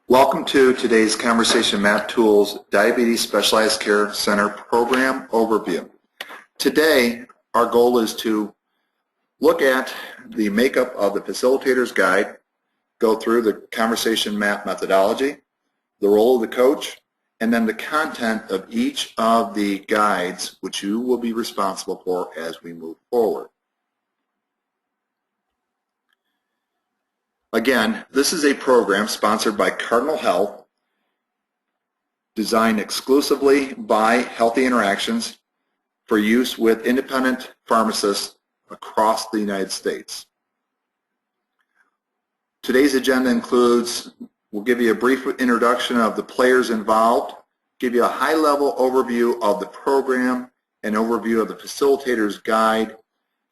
Welcome to today's Conversation Map Tools Diabetes Specialized Care Center Program Overview. Today, our goal is to look at the makeup of the Facilitator's Guide, go through the Conversation Map methodology, the role of the coach, and then the content of each of the guides, which you will be responsible for as we move forward. Again, this is a program sponsored by Cardinal Health, designed exclusively by Healthy Interactions for use with independent pharmacists across the United States. Today's agenda includes, we'll give you a brief introduction of the players involved, give you a high-level overview of the program, an overview of the Facilitator's Guide,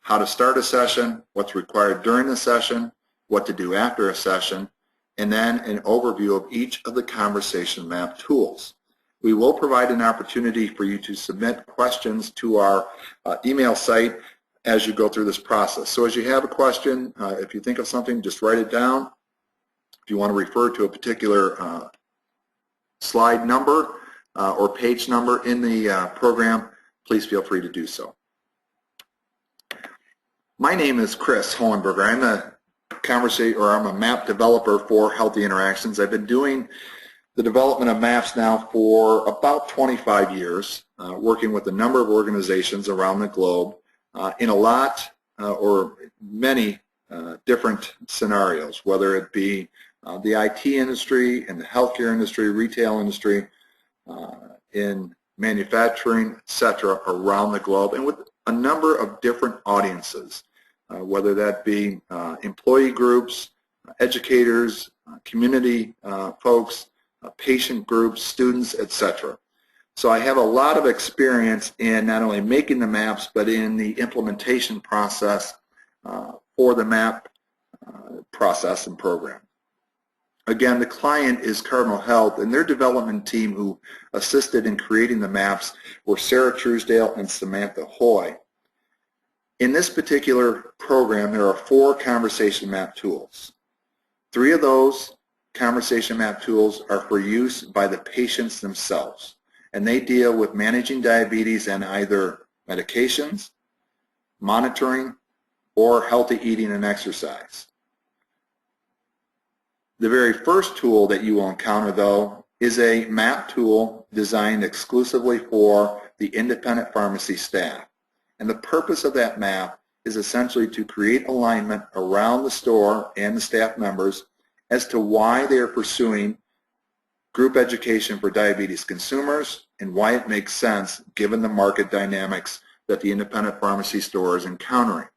how to start a session, what's required during the session, what to do after a session, and then an overview of each of the Conversation Map tools. We will provide an opportunity for you to submit questions to our email site as you go through this process. So as you have a question, if you think of something, just write it down. If you want to refer to a particular slide number or page number in the program, please feel free to do so. My name is Chris Hohenberger. I'm a map developer for Healthy Interactions. I've been doing the development of maps now for about 25 years, working with a number of organizations around the globe in a lot or many different scenarios, whether it be the IT industry, in the healthcare industry, retail industry, in manufacturing, etc., around the globe, and with a number of different audiences. Whether that be employee groups, educators, community folks, patient groups, students, etc. So I have a lot of experience in not only making the maps, but in the implementation process for the map process and program. Again, the client is Cardinal Health, and their development team who assisted in creating the maps were Sarah Truesdale and Samantha Hoy. In this particular program, there are 4 Conversation Map tools. 3 of those Conversation Map tools are for use by the patients themselves, and they deal with managing diabetes and either medications, monitoring, or healthy eating and exercise. The very first tool that you will encounter, though, is a map tool designed exclusively for the independent pharmacy staff. And the purpose of that map is essentially to create alignment around the store and the staff members as to why they are pursuing group education for diabetes consumers and why it makes sense given the market dynamics that the independent pharmacy store is encountering.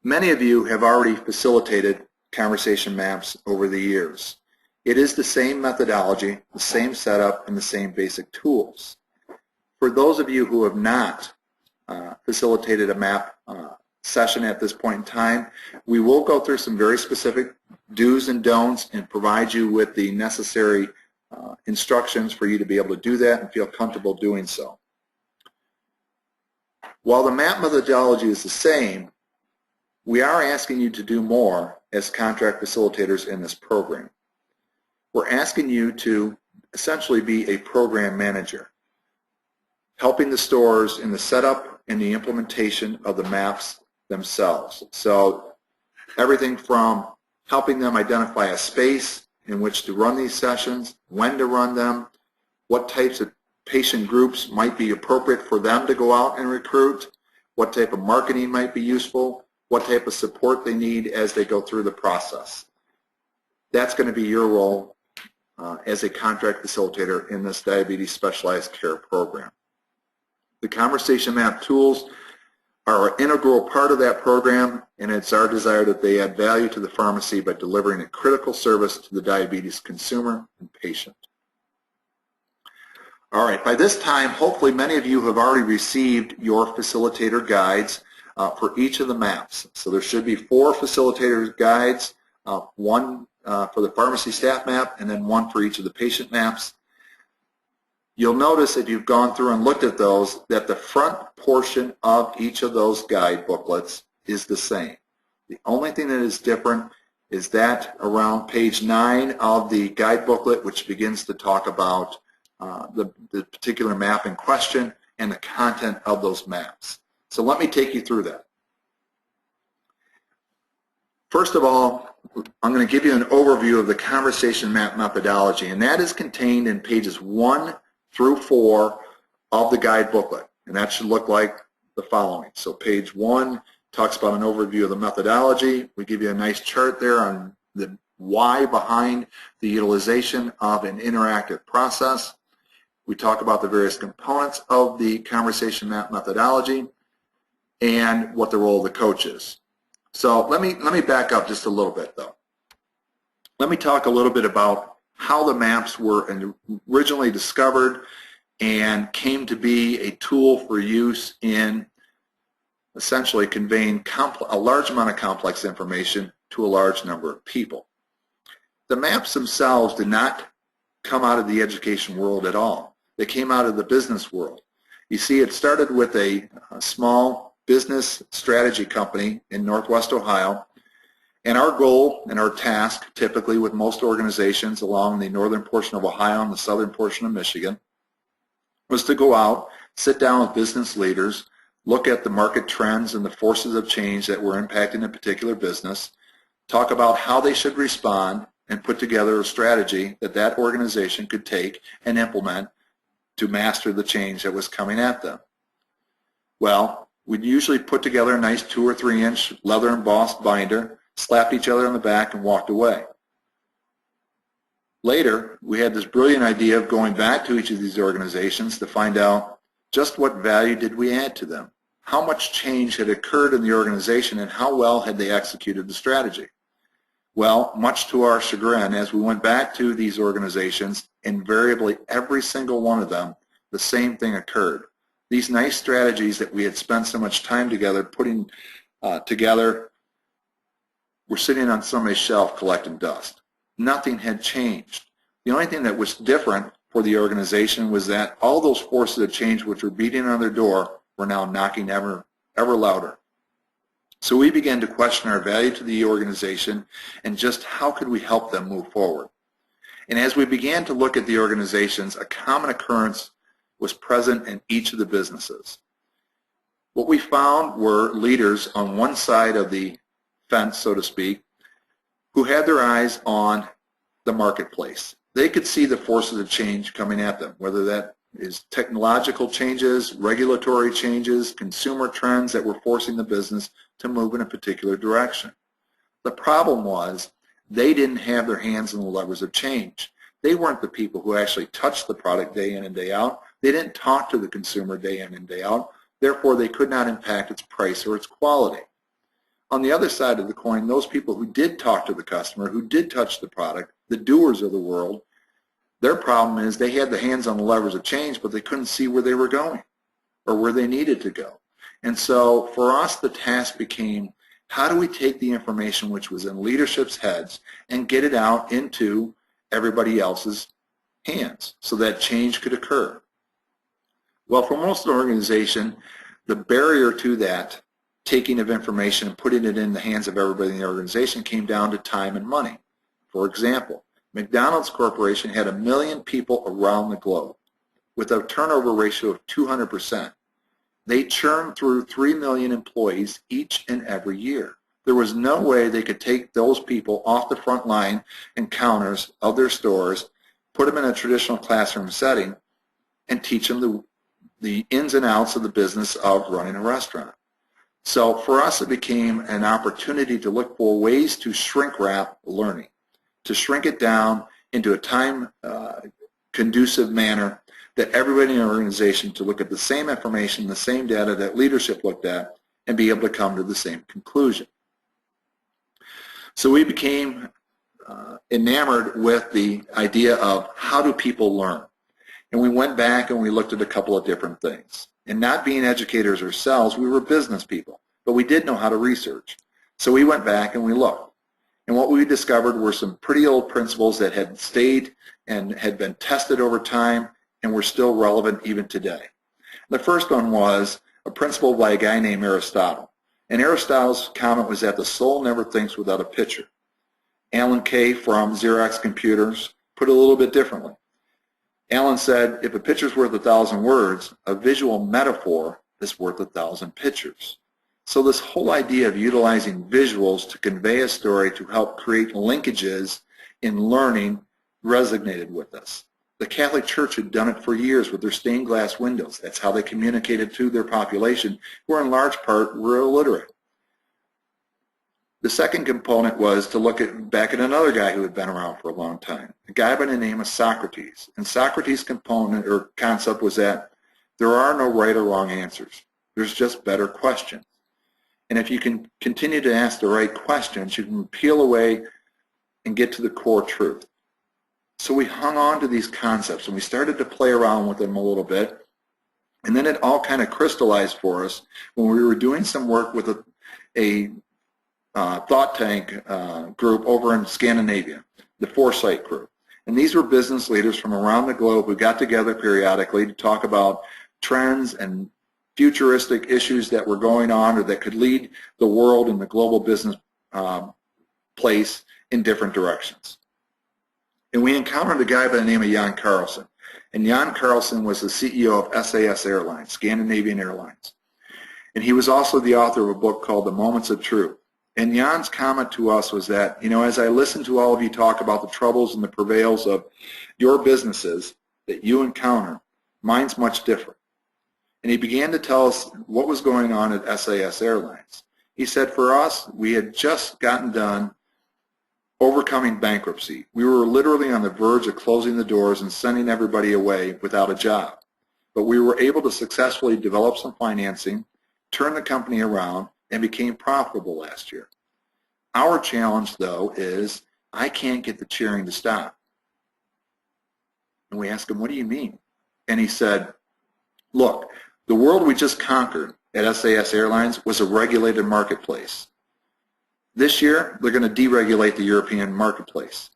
Many of you have already facilitated conversation maps over the years. It is the same methodology, the same setup, and the same basic tools. For those of you who have not facilitated a map session at this point in time, we will go through some very specific do's and don'ts and provide you with the necessary instructions for you to be able to do that and feel comfortable doing so. While the map methodology is the same, we are asking you to do more as contract facilitators in this program. We're asking you to essentially be a program manager, helping the stores in the setup and the implementation of the maps themselves. So everything from helping them identify a space in which to run these sessions, when to run them, what types of patient groups might be appropriate for them to go out and recruit, what type of marketing might be useful, what type of support they need as they go through the process. That's going to be your role as a contract facilitator in this diabetes specialized care program. The Conversation Map tools are an integral part of that program, and it's our desire that they add value to the pharmacy by delivering a critical service to the diabetes consumer and patient. All right, by this time, hopefully many of you have already received your Facilitator Guides for each of the maps. So there should be 4 Facilitator Guides, one for the pharmacy staff map, and then one for each of the patient maps. You'll notice if you've gone through and looked at those that the front portion of each of those guide booklets is the same. The only thing that is different is that around page 9 of the guide booklet, which begins to talk about the particular map in question and the content of those maps. So let me take you through that. First of all, I'm going to give you an overview of the conversation map methodology, and that is contained in pages 1 through 4 of the guide booklet, and that should look like the following. So page 1 talks about an overview of the methodology. We give you a nice chart there on the why behind the utilization of an interactive process. We talk about the various components of the conversation map methodology and what the role of the coach is. So let me back up just a little bit though. Let me talk a little bit about how the maps were originally discovered and came to be a tool for use in essentially conveying a large amount of complex information to a large number of people. The maps themselves did not come out of the education world at all. They came out of the business world. You see, it started with a small business strategy company in Northwest Ohio, and our goal and our task, typically with most organizations along the northern portion of Ohio and the southern portion of Michigan, was to go out, sit down with business leaders, look at the market trends and the forces of change that were impacting a particular business, talk about how they should respond, and put together a strategy that that organization could take and implement to master the change that was coming at them. Well, we'd usually put together a nice 2 or 3 inch leather embossed binder, slapped each other on the back, and walked away. Later, we had this brilliant idea of going back to each of these organizations to find out just what value did we add to them, how much change had occurred in the organization, and how well had they executed the strategy. Well, much to our chagrin, as we went back to these organizations, invariably every single one of them, the same thing occurred. These nice strategies that we had spent so much time together putting together were sitting on somebody's shelf collecting dust. Nothing had changed. The only thing that was different for the organization was that all those forces of change which were beating on their door were now knocking ever louder. So we began to question our value to the organization and just how could we help them move forward. And as we began to look at the organizations, a common occurrence was present in each of the businesses. What we found were leaders on one side of the fence, so to speak, who had their eyes on the marketplace. They could see the forces of change coming at them, whether that is technological changes, regulatory changes, consumer trends that were forcing the business to move in a particular direction. The problem was they didn't have their hands on the levers of change. They weren't the people who actually touched the product day in and day out. They didn't talk to the consumer day in and day out. Therefore, they could not impact its price or its quality. On the other side of the coin, those people who did talk to the customer, who did touch the product, the doers of the world, their problem is they had the hands on the levers of change, but they couldn't see where they were going or where they needed to go. And so for us, the task became, how do we take the information which was in leadership's heads and get it out into everybody else's hands so that change could occur? Well, for most of the organization, the barrier to that taking of information and putting it in the hands of everybody in the organization came down to time and money. For example, McDonald's Corporation had 1 million people around the globe with a turnover ratio of 200%. They churned through 3 million employees each and every year. There was no way they could take those people off the front line and counters of their stores, put them in a traditional classroom setting, and teach them the ins and outs of the business of running a restaurant. So for us, it became an opportunity to look for ways to shrink wrap learning, to shrink it down into a time-conducive manner that everybody in the organization to look at the same information, the same data that leadership looked at, and be able to come to the same conclusion. So we became enamored with the idea of how do people learn. And we went back and we looked at a couple of different things. And not being educators ourselves, we were business people, but we did know how to research. So we went back and we looked. And what we discovered were some pretty old principles that had stayed and had been tested over time and were still relevant even today. The first one was a principle by a guy named Aristotle. And Aristotle's comment was that the soul never thinks without a picture. Alan Kay from Xerox Computers put it a little bit differently. Alan said, if a picture's worth 1,000 words, a visual metaphor is worth 1,000 pictures. So this whole idea of utilizing visuals to convey a story to help create linkages in learning resonated with us. The Catholic Church had done it for years with their stained glass windows. That's how they communicated to their population, who in large part were illiterate. The second component was to look back at another guy who had been around for a long time, a guy by the name of Socrates. And Socrates' component or concept was that there are no right or wrong answers. There's just better questions. And if you can continue to ask the right questions, you can peel away and get to the core truth. So we hung on to these concepts and we started to play around with them a little bit. And then it all kind of crystallized for us when we were doing some work with a thought tank group over in Scandinavia, the Foresight group. And these were business leaders from around the globe who got together periodically to talk about trends and futuristic issues that were going on or that could lead the world and the global business place in different directions. And we encountered a guy by the name of Jan Carlson. And Jan Carlson was the CEO of SAS Airlines, Scandinavian Airlines. And he was also the author of a book called The Moments of Truth. And Jan's comment to us was that, you know, as I listen to all of you talk about the troubles and the travails of your businesses that you encounter, mine's much different. And he began to tell us what was going on at SAS Airlines. He said for us, we had just gotten done overcoming bankruptcy. We were literally on the verge of closing the doors and sending everybody away without a job. But we were able to successfully develop some financing, turn the company around, and became profitable last year. Our challenge, though, is I can't get the cheering to stop. And we asked him, what do you mean? And he said, look, the world we just conquered at SAS Airlines was a regulated marketplace. This year, they're going to deregulate the European marketplace.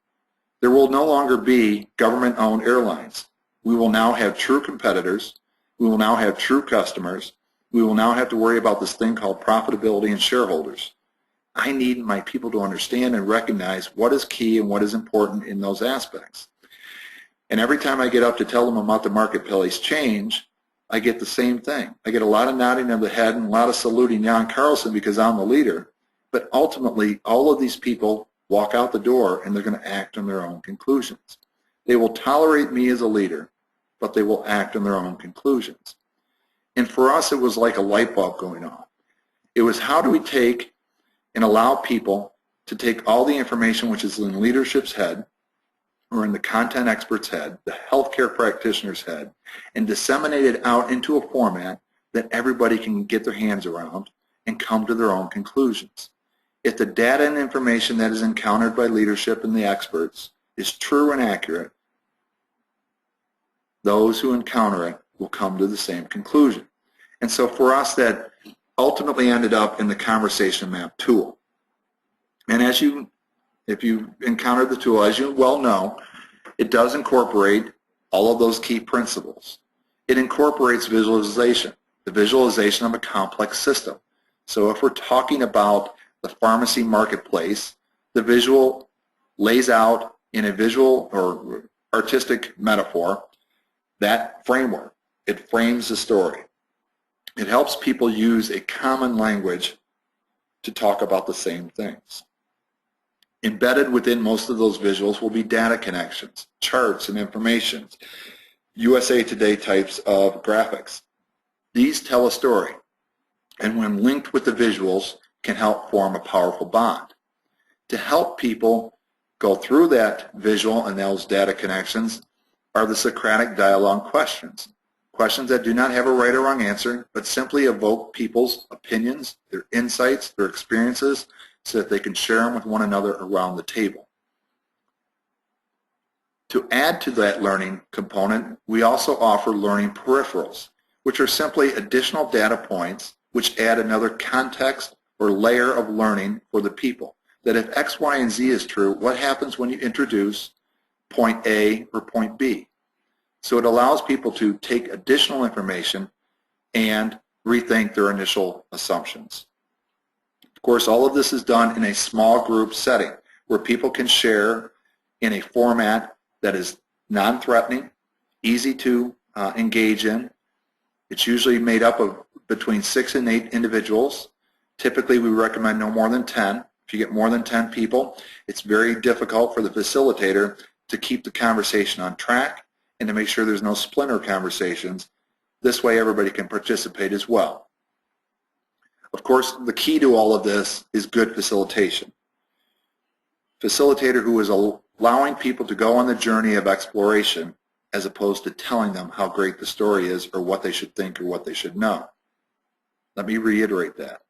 There will no longer be government-owned airlines. We will now have true competitors. We will now have true customers. We will now have to worry about this thing called profitability and shareholders. I need my people to understand and recognize what is key and what is important in those aspects. And every time I get up to tell them about the marketplace change, I get the same thing. I get a lot of nodding of the head and a lot of saluting Jan Carlson because I'm the leader. But ultimately, all of these people walk out the door and they're going to act on their own conclusions. They will tolerate me as a leader, but they will act on their own conclusions. And for us, it was like a light bulb going on. It was how do we take and allow people to take all the information which is in leadership's head or in the content expert's head, the healthcare practitioner's head, and disseminate it out into a format that everybody can get their hands around and come to their own conclusions. If the data and information that is encountered by leadership and the experts is true and accurate, those who encounter it will come to the same conclusion. And so for us, that ultimately ended up in the conversation map tool. And if you encountered the tool, as you well know, it does incorporate all of those key principles. It incorporates visualization, the visualization of a complex system. So if we're talking about the pharmacy marketplace, the visual lays out in a visual or artistic metaphor that framework. It frames the story. It helps people use a common language to talk about the same things. Embedded within most of those visuals will be data connections, charts and information, USA Today types of graphics. These tell a story, and when linked with the visuals, can help form a powerful bond. To help people go through that visual and those data connections are the Socratic dialogue questions. Questions that do not have a right or wrong answer, but simply evoke people's opinions, their insights, their experiences, so that they can share them with one another around the table. To add to that learning component, we also offer learning peripherals, which are simply additional data points which add another context or layer of learning for the people. That if X, Y, and Z is true, what happens when you introduce point A or point B? So it allows people to take additional information and rethink their initial assumptions. Of course, all of this is done in a small group setting. where people can share in a format that is non-threatening, easy to engage in. It's usually made up of between 6 and 8 individuals. Typically, we recommend no more than 10. If you get more than 10 people, it's very difficult for the facilitator to keep the conversation on track and to make sure there's no splinter conversations. This way, everybody can participate as well. Of course, the key to all of this is good facilitation. Facilitator who is allowing people to go on the journey of exploration as opposed to telling them how great the story is or what they should think or what they should know. Let me reiterate that.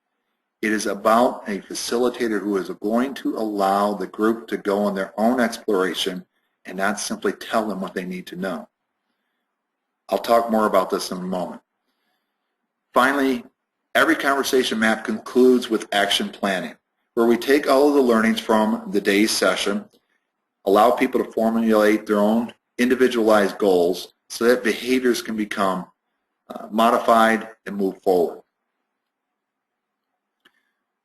It is about a facilitator who is going to allow the group to go on their own exploration and not simply tell them what they need to know. I'll talk more about this in a moment. Finally, every conversation map concludes with action planning, where we take all of the learnings from the day's session, allow people to formulate their own individualized goals so that behaviors can become modified and move forward.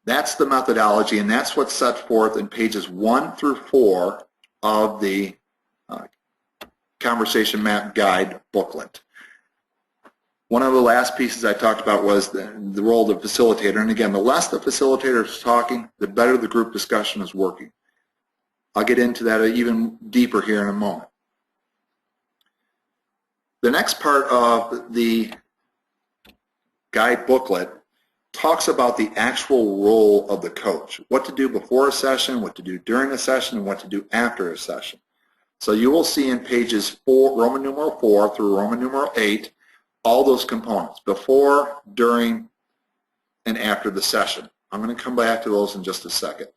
That's the methodology, and that's what's set forth in pages 1 through 4 of the Conversation Map Guide booklet. One of the last pieces I talked about was the role of the facilitator, and again, the less the facilitator is talking, the better the group discussion is working. I'll get into that even deeper here in a moment. The next part of the guide booklet talks about the actual role of the coach, what to do before a session, what to do during a session, and what to do after a session. So you will see in pages Roman numeral 4 through Roman numeral 8, all those components, before, during, and after the session. I'm going to come back to those in just a second.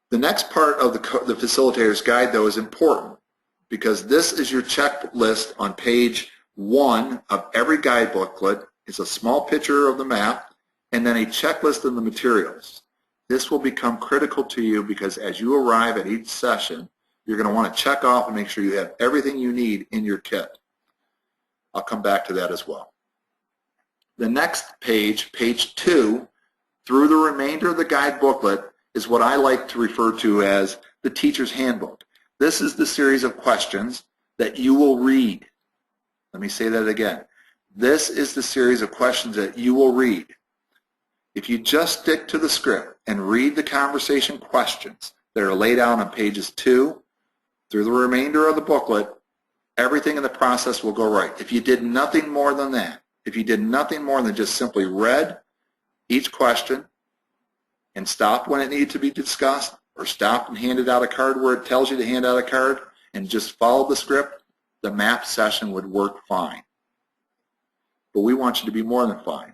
The next part of the facilitator's guide, though, is important because this is your checklist on page 1 of every guide booklet. It's a small picture of the map and then a checklist of the materials. This will become critical to you because as you arrive at each session, you're going to want to check off and make sure you have everything you need in your kit. I'll come back to that as well. The next page, page 2, through the remainder of the guide booklet, is what I like to refer to as the teacher's handbook. This is the series of questions that you will read. Let me say that again. This is the series of questions that you will read. If you just stick to the script and read the conversation questions that are laid out on pages 2 through the remainder of the booklet, everything in the process will go right. If you did nothing more than that, if you did nothing more than just simply read each question and stopped when it needed to be discussed, or stopped and handed out a card where it tells you to hand out a card, and just followed the script, the map session would work fine. But we want you to be more than fine.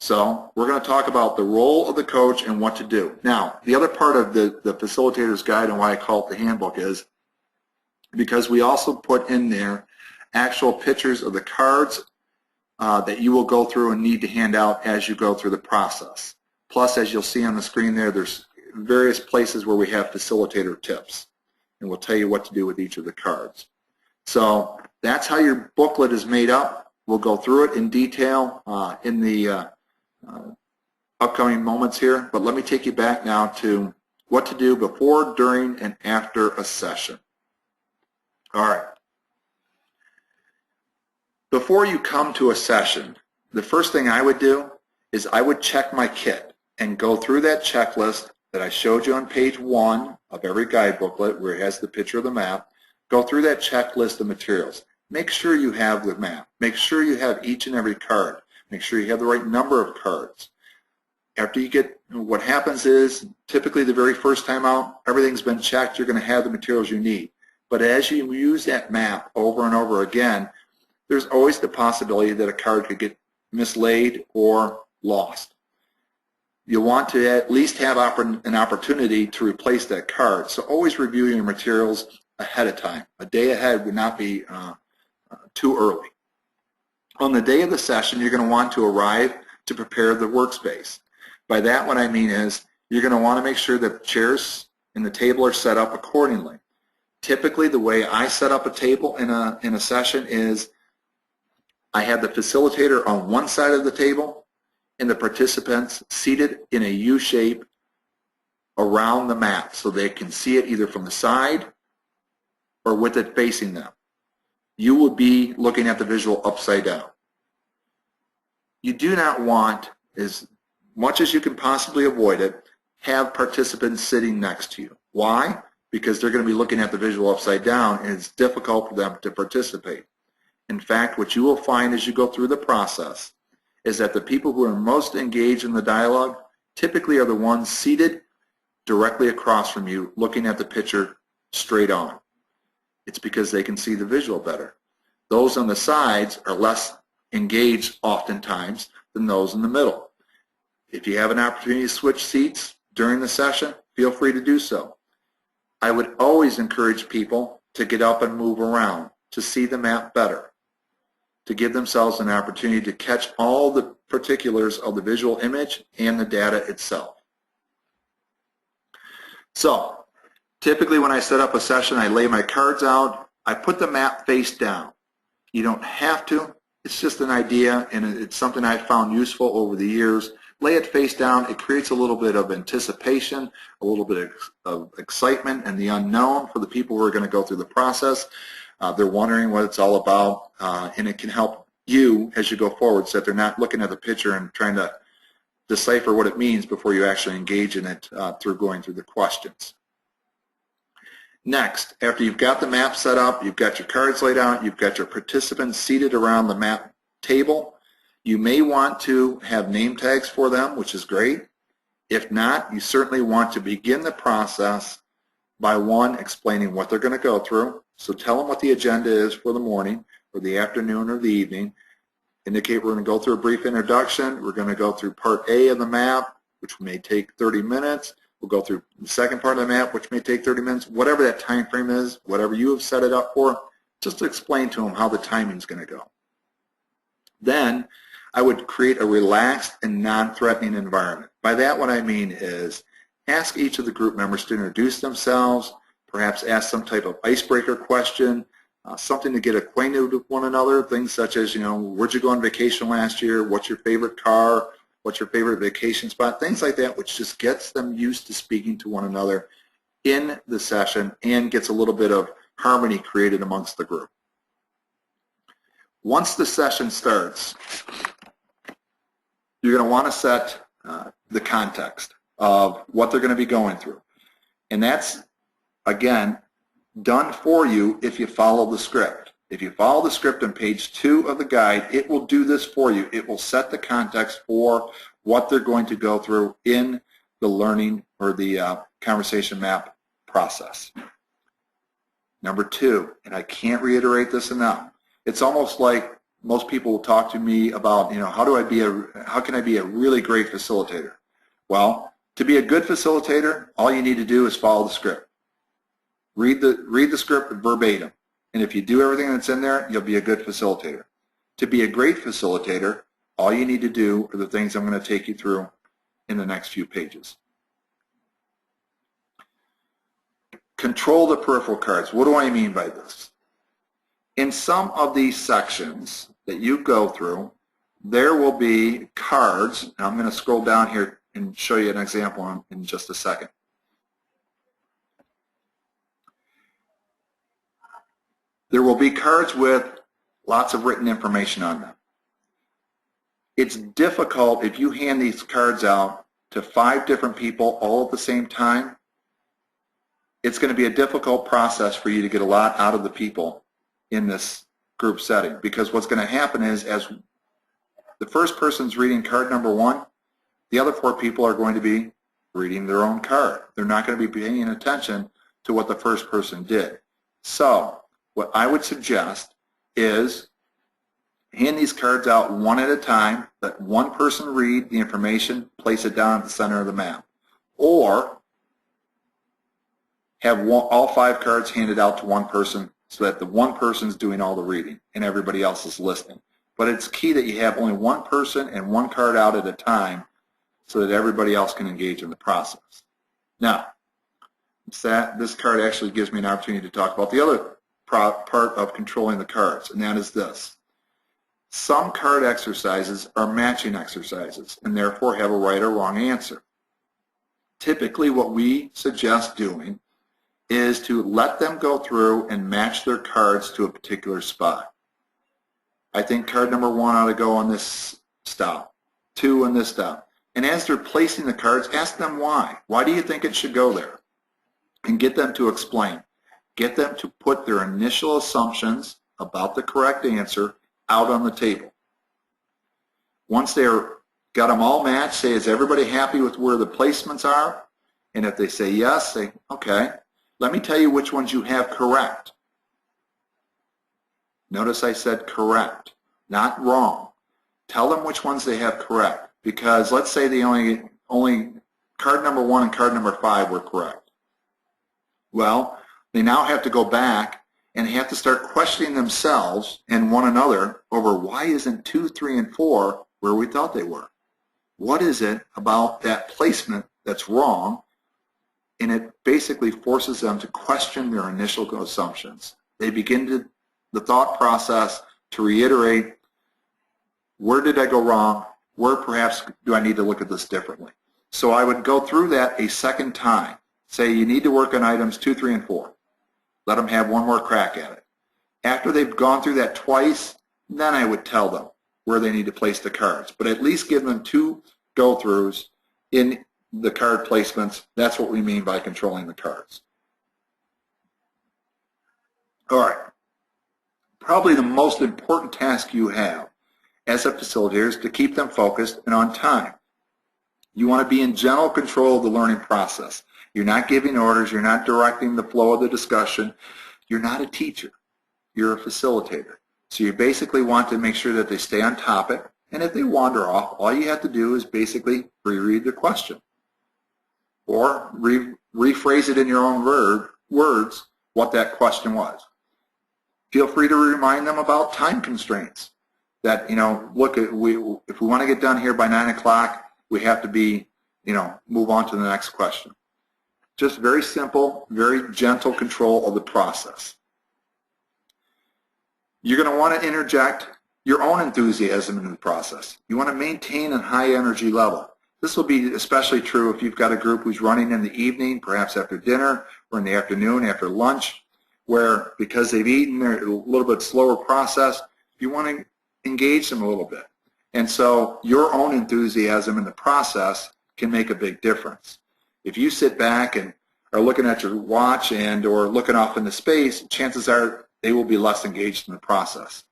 So we're going to talk about the role of the coach and what to do. Now, the other part of the facilitator's guide and why I call it the handbook is because we also put in there actual pictures of the cards that you will go through and need to hand out as you go through the process. Plus, as you'll see on the screen there, there's various places where we have facilitator tips, and we'll tell you what to do with each of the cards. So that's how your booklet is made up. We'll go through it in detail in the upcoming moments here, but let me take you back now to what to do before, during, and after a session. All right. Before you come to a session, the first thing I would do is I would check my kit and go through that checklist that I showed you on page 1 of every guide booklet where it has the picture of the map. Go through that checklist of materials. Make sure you have the map. Make sure you have each and every card. Make sure you have the right number of cards. After you get, what happens is typically the very first time out, everything's been checked, you're going to have the materials you need. But as you use that map over and over again, there's always the possibility that a card could get mislaid or lost. You want to at least have an opportunity to replace that card. So always review your materials ahead of time. A day ahead would not be too early. On the day of the session, you're going to want to arrive to prepare the workspace. By that, what I mean is you're going to want to make sure that the chairs and the table are set up accordingly. Typically, the way I set up a table in a session is I have the facilitator on one side of the table and the participants seated in a U shape around the map so they can see it either from the side or with it facing them. You will be looking at the visual upside down. You do not want, as much as you can possibly avoid it, have participants sitting next to you. Why? Because they're going to be looking at the visual upside down and it's difficult for them to participate. In fact, what you will find as you go through the process is that the people who are most engaged in the dialogue typically are the ones seated directly across from you, looking at the picture straight on. It's because they can see the visual better. Those on the sides are less engaged oftentimes than those in the middle. If you have an opportunity to switch seats during the session, feel free to do so. I would always encourage people to get up and move around to see the map better, to give themselves an opportunity to catch all the particulars of the visual image and the data itself. So, typically when I set up a session, I lay my cards out, I put the map face down. You don't have to, it's just an idea, and it's something I've found useful over the years. Lay it face down, it creates a little bit of anticipation, a little bit of excitement and the unknown for the people who are going to go through the process. They're wondering what it's all about, and it can help you as you go forward so that they're not looking at the picture and trying to decipher what it means before you actually engage in it through going through the questions. Next, after you've got the map set up, you've got your cards laid out, you've got your participants seated around the map table, you may want to have name tags for them, which is great. If not, you certainly want to begin the process by one, explaining what they're going to go through. So tell them what the agenda is for the morning or the afternoon or the evening. Indicate we're going to go through a brief introduction. We're going to go through part A of the map, which may take 30 minutes. We'll go through the second part of the map, which may take 30 minutes. Whatever that time frame is, whatever you have set it up for, just to explain to them how the timing is going to go. Then I would create a relaxed and non-threatening environment. By that, what I mean is ask each of the group members to introduce themselves, perhaps ask some type of icebreaker question, something to get acquainted with one another, things such as, where'd you go on vacation last year? What's your favorite car? What's your favorite vacation spot? Things like that, which just gets them used to speaking to one another in the session and gets a little bit of harmony created amongst the group. Once the session starts, you're going to want to set the context of what they're going to be going through. And that's, again, done for you if you follow the script. If you follow the script on page 2 of the guide, it will do this for you. It will set the context for what they're going to go through in the learning or the conversation map process. Number 2, and I can't reiterate this enough, it's almost like most people will talk to me about, how can I be a really great facilitator? Well, to be a good facilitator, all you need to do is follow the script. Read the script verbatim. And if you do everything that's in there, you'll be a good facilitator. To be a great facilitator, all you need to do are the things I'm going to take you through in the next few pages. Control the peripheral cards. What do I mean by this? In some of these sections that you go through, there will be cards, and I'm going to scroll down here and show you an example in just a second. There will be cards with lots of written information on them. It's difficult if you hand these cards out to 5 different people all at the same time. It's going to be a difficult process for you to get a lot out of the people in this group setting, because what's going to happen is, as the first person's reading card number 1, the other 4 people are going to be reading their own card. They're not going to be paying attention to what the first person did. So what I would suggest is hand these cards out one at a time, let one person read the information, place it down at the center of the map. Or have all 5 cards handed out to one person so that the one person's doing all the reading and everybody else is listening. But it's key that you have only one person and one card out at a time so that everybody else can engage in the process. Now, this card actually gives me an opportunity to talk about the other part of controlling the cards, and that is this. Some card exercises are matching exercises and therefore have a right or wrong answer. Typically what we suggest doing is to let them go through and match their cards to a particular spot. I think card number 1 ought to go on this stop, 2 on this stop. And as they're placing the cards, ask them why. Why do you think it should go there? And get them to explain. Get them to put their initial assumptions about the correct answer out on the table. Once they're got them all matched, say, is everybody happy with where the placements are? And if they say yes, say, okay, let me tell you which ones you have correct. Notice I said correct, not wrong. Tell them which ones they have correct, because let's say the only card number 1 and card number 5 were correct. Well, they now have to go back and have to start questioning themselves and one another over why isn't 2, 3, and 4 where we thought they were? What is it about that placement that's wrong? And it basically forces them to question their initial assumptions. They begin the thought process to reiterate, where did I go wrong? Where perhaps do I need to look at this differently? So I would go through that a second time. Say you need to work on items 2, 3, and 4. Let them have one more crack at it. After they've gone through that twice, then I would tell them where they need to place the cards. But at least give them 2 go-throughs in the card placements. That's what we mean by controlling the cards. All right. Probably the most important task you have as a facilitator is to keep them focused and on time. You want to be in general control of the learning process. You're not giving orders. You're not directing the flow of the discussion. You're not a teacher. You're a facilitator. So you basically want to make sure that they stay on topic. And if they wander off, all you have to do is basically reread the question. Or rephrase it in your own words what that question was. Feel free to remind them about time constraints. That, look, if we want to get done here by 9 o'clock, we have to be, move on to the next question. Just very simple, very gentle control of the process. You're going to want to interject your own enthusiasm in the process. You want to maintain a high energy level. This will be especially true if you've got a group who's running in the evening, perhaps after dinner or in the afternoon after lunch, where because they've eaten, they're a little bit slower process. You want to engage them a little bit. And so your own enthusiasm in the process can make a big difference. If you sit back and are looking at your watch and or looking off into space, chances are they will be less engaged in the process.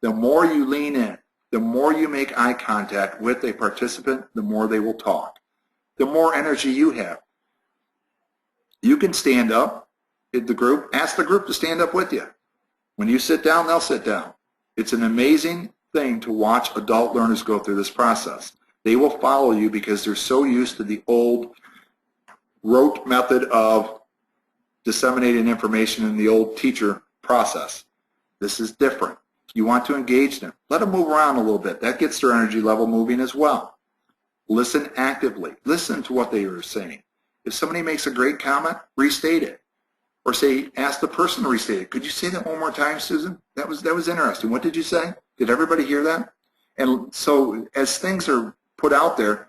The more you lean in, the more you make eye contact with a participant, the more they will talk. The more energy you have. You can stand up in the group, ask the group to stand up with you. When you sit down, they'll sit down. It's an amazing thing to watch adult learners go through this process. They will follow you because they're so used to the old rote method of disseminating information in the old teacher process. This is different. You want to engage them. Let them move around a little bit. That gets their energy level moving as well. Listen actively. Listen to what they are saying. If somebody makes a great comment, restate it. Or say, ask the person to restate it. Could you say that one more time, Susan? That was interesting. What did you say? Did everybody hear that? And so as things are put out there,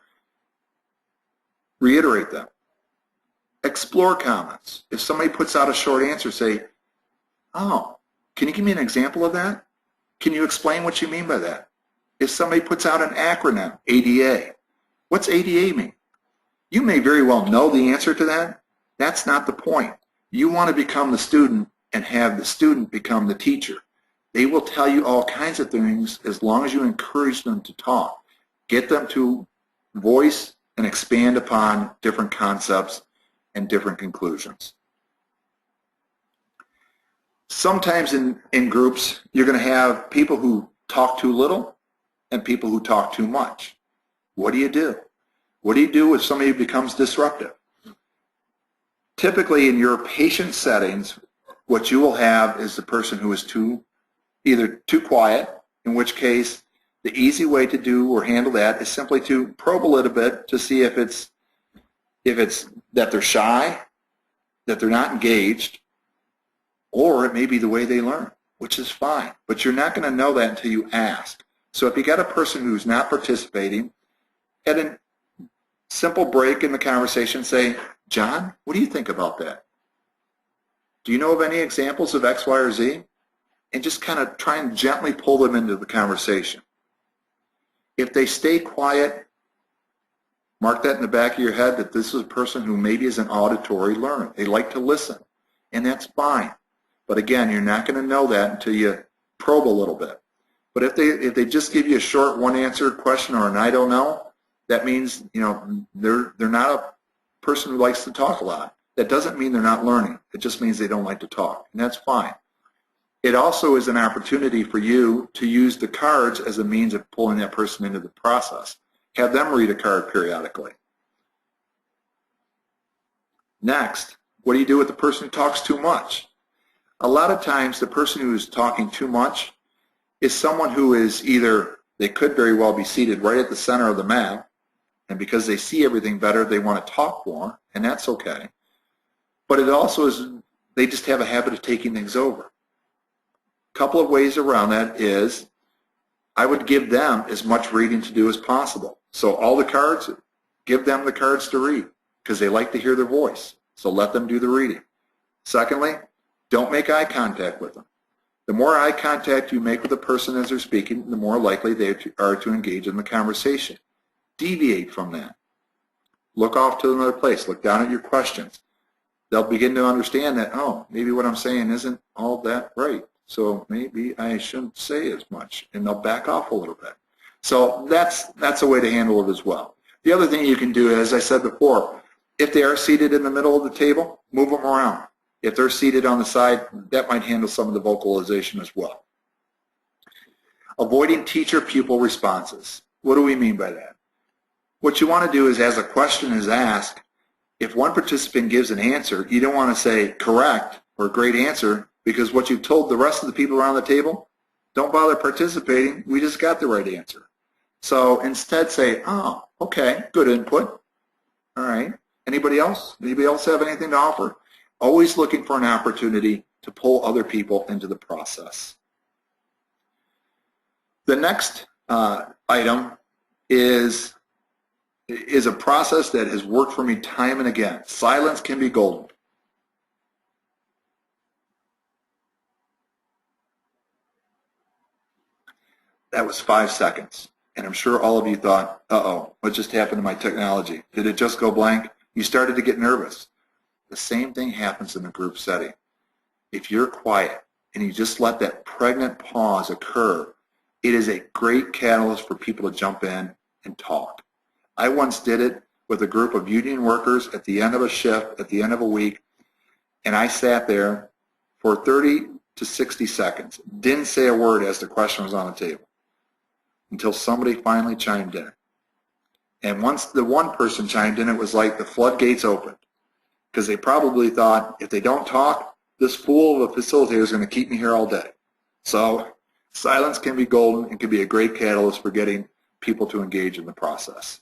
reiterate them. Explore comments. If somebody puts out a short answer, say, oh, can you give me an example of that? Can you explain what you mean by that? If somebody puts out an acronym, ADA, what's ADA mean? You may very well know the answer to that. That's not the point. You want to become the student and have the student become the teacher. They will tell you all kinds of things as long as you encourage them to talk. Get them to voice and expand upon different concepts and different conclusions. Sometimes in groups, you're going to have people who talk too little and people who talk too much. What do you do? What do you do if somebody becomes disruptive? Typically, in your patient settings, what you will have is the person who is either too quiet, in which case the easy way to do or handle that is simply to probe a little bit to see if it's that they're shy, that they're not engaged, or it may be the way they learn, which is fine. But you're not going to know that until you ask. So if you got a person who's not participating, Simple break in the conversation, say, John, what do you think about that? Do you know of any examples of X, Y, or Z? And just kind of try and gently pull them into the conversation. If they stay quiet, mark that in the back of your head that this is a person who maybe is an auditory learner. They like to listen, and that's fine. But again, you're not going to know that until you probe a little bit. But if they just give you a short one-answer question or an I don't know, that means they're not a person who likes to talk a lot. That doesn't mean they're not learning. It just means they don't like to talk, and that's fine. It also is an opportunity for you to use the cards as a means of pulling that person into the process. Have them read a card periodically. Next, what do you do with the person who talks too much? A lot of times the person who is talking too much is someone who is either, they could very well be seated right at the center of the map, and because they see everything better, they want to talk more, and that's okay. But it also is, they just have a habit of taking things over. A couple of ways around that is, I would give them as much reading to do as possible. So all the cards, give them the cards to read because they like to hear their voice. So let them do the reading. Secondly, don't make eye contact with them. The more eye contact you make with a person as they're speaking, the more likely they are to engage in the conversation. Deviate from that. Look off to another place. Look down at your questions. They'll begin to understand that, oh, maybe what I'm saying isn't all that right. So maybe I shouldn't say as much, and they'll back off a little bit. So that's a way to handle it as well. The other thing you can do, as I said before, if they are seated in the middle of the table, move them around. If they're seated on the side, that might handle some of the vocalization as well. Avoiding teacher-pupil responses. What do we mean by that? What you want to do is, as a question is asked, if one participant gives an answer, you don't want to say correct or great answer, because what you've told the rest of the people around the table, don't bother participating, we just got the right answer. So instead say, oh, okay, good input. All right. Anybody else? Anybody else have anything to offer? Always looking for an opportunity to pull other people into the process. The next item is a process that has worked for me time and again. Silence can be golden. That was 5 seconds. And I'm sure all of you thought, uh-oh, what just happened to my technology? Did it just go blank? You started to get nervous. The same thing happens in a group setting. If you're quiet and you just let that pregnant pause occur, it is a great catalyst for people to jump in and talk. I once did it with a group of union workers at the end of a shift, at the end of a week, and I sat there for 30 to 60 seconds, didn't say a word as the question was on the table, until somebody finally chimed in. And once the one person chimed in, it was like the floodgates opened, because they probably thought, if they don't talk, this fool of a facilitator is going to keep me here all day. So silence can be golden and can be a great catalyst for getting people to engage in the process.